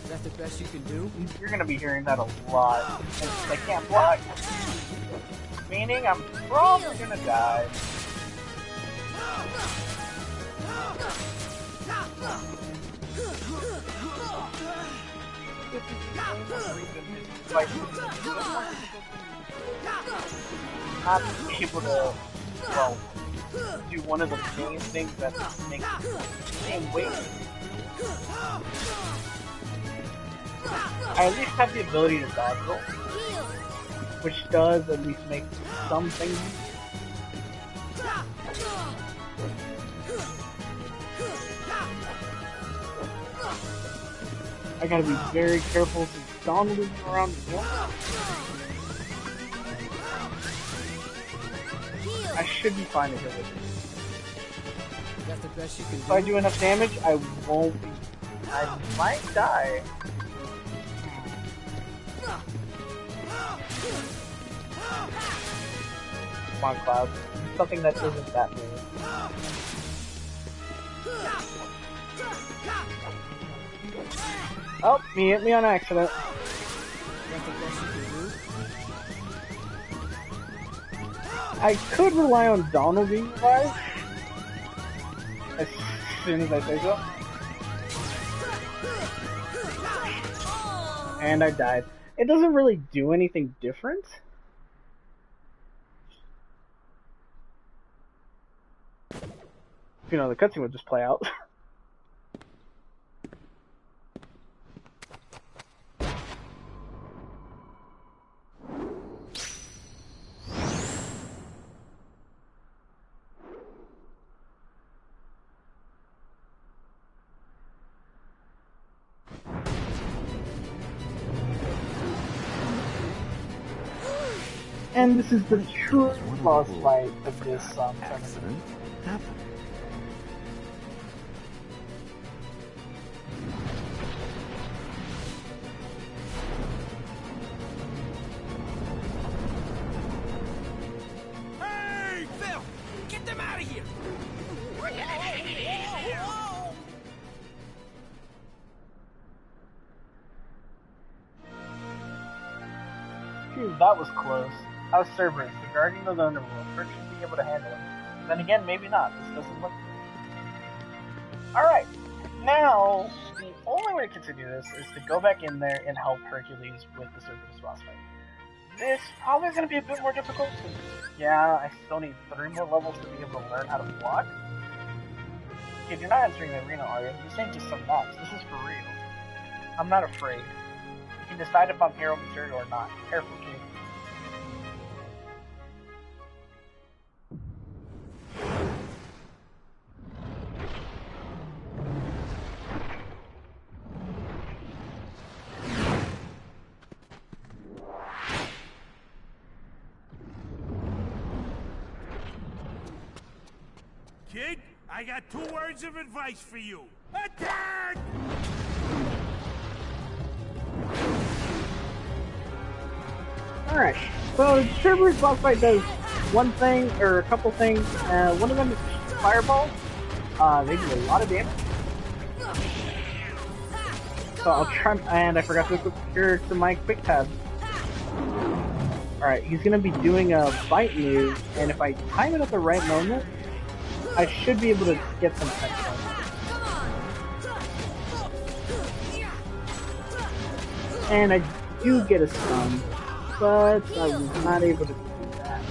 Is that the best you can do? You're gonna be hearing that a lot. I can't block. Meaning I'm probably gonna die. Not able to, well, do one of the main things that makes the game wait. I at least have the ability to dodge roll, which does at least make some things. I gotta be very careful since Donald is around the hill. I should be fine to hit with it. Is that the best you can do? If I do enough damage, I won't be. I might die. Come on, Cloud. Something that isn't that mean. Oh, he hit me on accident. I could rely on Donald being revived as soon as I say so. And I died. It doesn't really do anything different. You know, the cutscene would just play out. And this is the true boss fight of this accident happened. Hey, Phil! Get them out of here! Phew, that was close. How's Cerberus, the guardian of the underworld? First should be able to handle it. Then again, maybe not. This doesn't look good. Alright, now, the only way to continue this is to go back in there and help Hercules with the Cerberus boss fight. This probably is going to be a bit more difficult, since, yeah, I still need 3 more levels to be able to learn how to block. Kid, you're not entering the arena, are you? This ain't just some maps. This is for real. I'm not afraid. You can decide if I'm hero material or not. Careful, kid. Kid, I got 2 words of advice for you. Attack! Alright, so Cerberus boss fight does one thing, or a couple things. One of them is Fireball. They do a lot of damage. So I'll try, and I forgot to equip here to my quick tab. Alright, he's gonna be doing a bite move, and if I time it at the right moment, I should be able to get some touch on it. And I do get a stun, but I was not able to do that.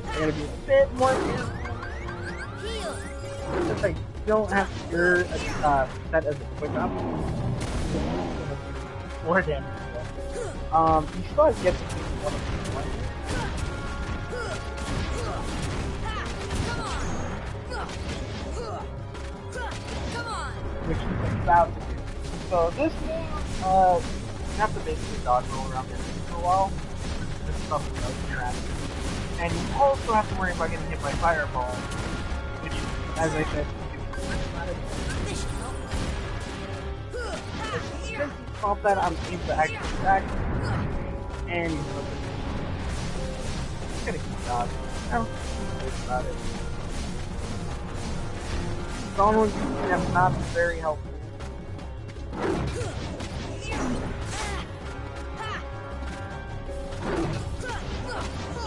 I gotta be a bit more careful. Since I don't have your set as a quick option. More damage. You still have to get to one of them. Which is about to do. So this one, you have to basically dodge roll around there for a while. This stuff does trap. And you also have to worry about getting hit by Fireball, which, as I said, since you pop that, I'm able to actually attack, and he's gonna keep dodging. I don't think about it. Donald is not very helpful.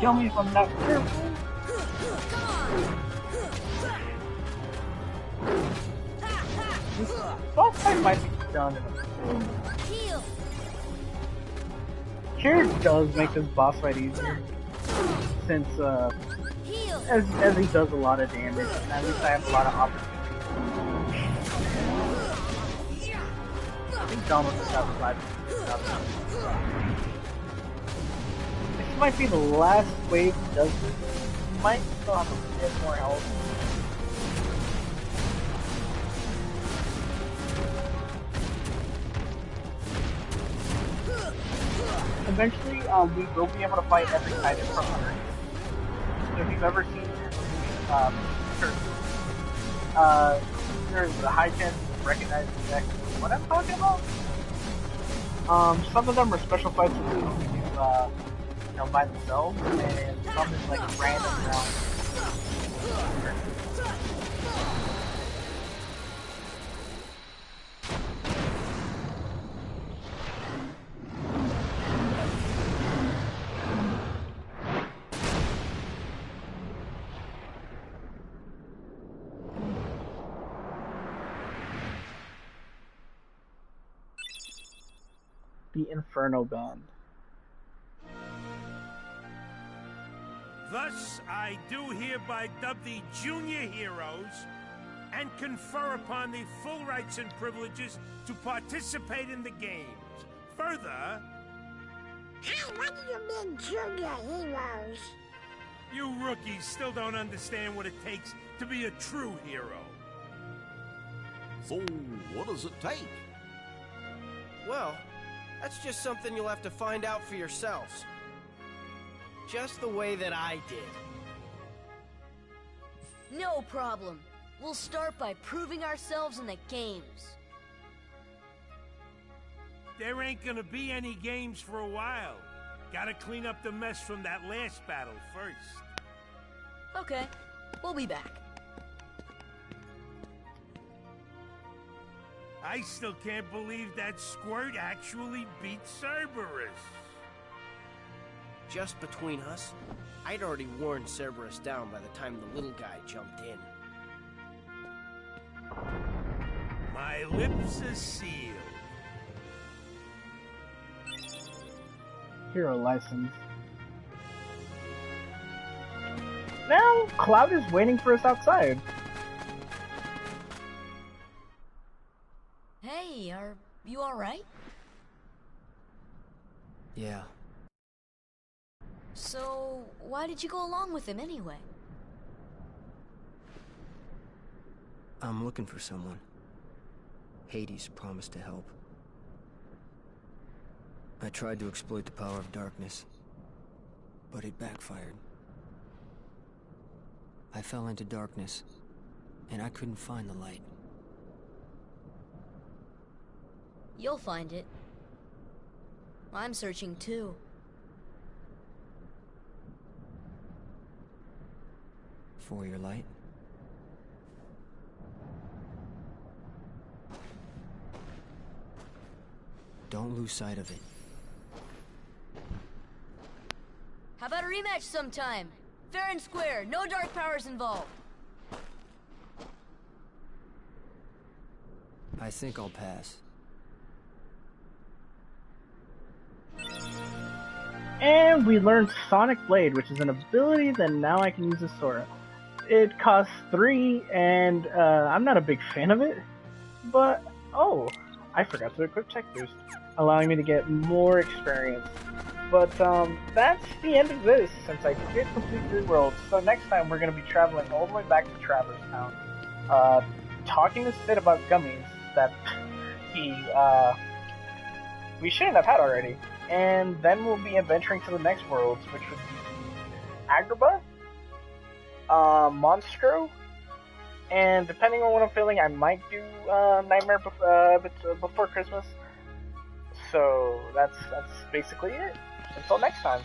Kill me if I'm not careful. This boss fight might be done in a Here does make this boss fight easier, since as he does a lot of damage, and at least I have a lot of opportunities. I think Donald just has 5. This might be the last wave he does this. He might still have a bit more health. Eventually, we will be able to fight every Titan from under. So if you've ever seen there's a high chance to recognize exactly what I'm talking about. Some of them are special fights that we do, by themselves, and some is like random rounds. The Inferno Band. Thus, I do hereby dub the Junior Heroes and confer upon the full rights and privileges to participate in the games. Further... Hey, what do you mean, Junior Heroes? You rookies still don't understand what it takes to be a true hero. So, what does it take? Well, that's just something you'll have to find out for yourselves. Just the way that I did. No problem. We'll start by proving ourselves in the games. There ain't gonna be any games for a while. Gotta clean up the mess from that last battle first. Okay, we'll be back. I still can't believe that Squirt actually beat Cerberus. Just between us, I'd already worn Cerberus down by the time the little guy jumped in. My lips are sealed. Hero license. Now, Cloud is waiting for us outside. Hey, are you alright? Yeah. So, why did you go along with him anyway? I'm looking for someone. Hades promised to help. I tried to exploit the power of darkness, but it backfired. I fell into darkness, and I couldn't find the light. You'll find it. I'm searching too. For your light? Don't lose sight of it. How about a rematch sometime? Fair and square, no dark powers involved. I think I'll pass. And we learned Sonic Blade, which is an ability that now I can use as Sora. It costs 3, and I'm not a big fan of it, but oh, I forgot to equip Tech Boost, allowing me to get more experience. But that's the end of this, since I did complete 3 worlds. So next time we're going to be traveling all the way back to Traverse Town, talking to Sid about gummies that we shouldn't have had already. And then we'll be adventuring to the next worlds, which would be Agrabah, Monstro, and depending on what I'm feeling, I might do Nightmare Before Christmas. So that's basically it. Until next time.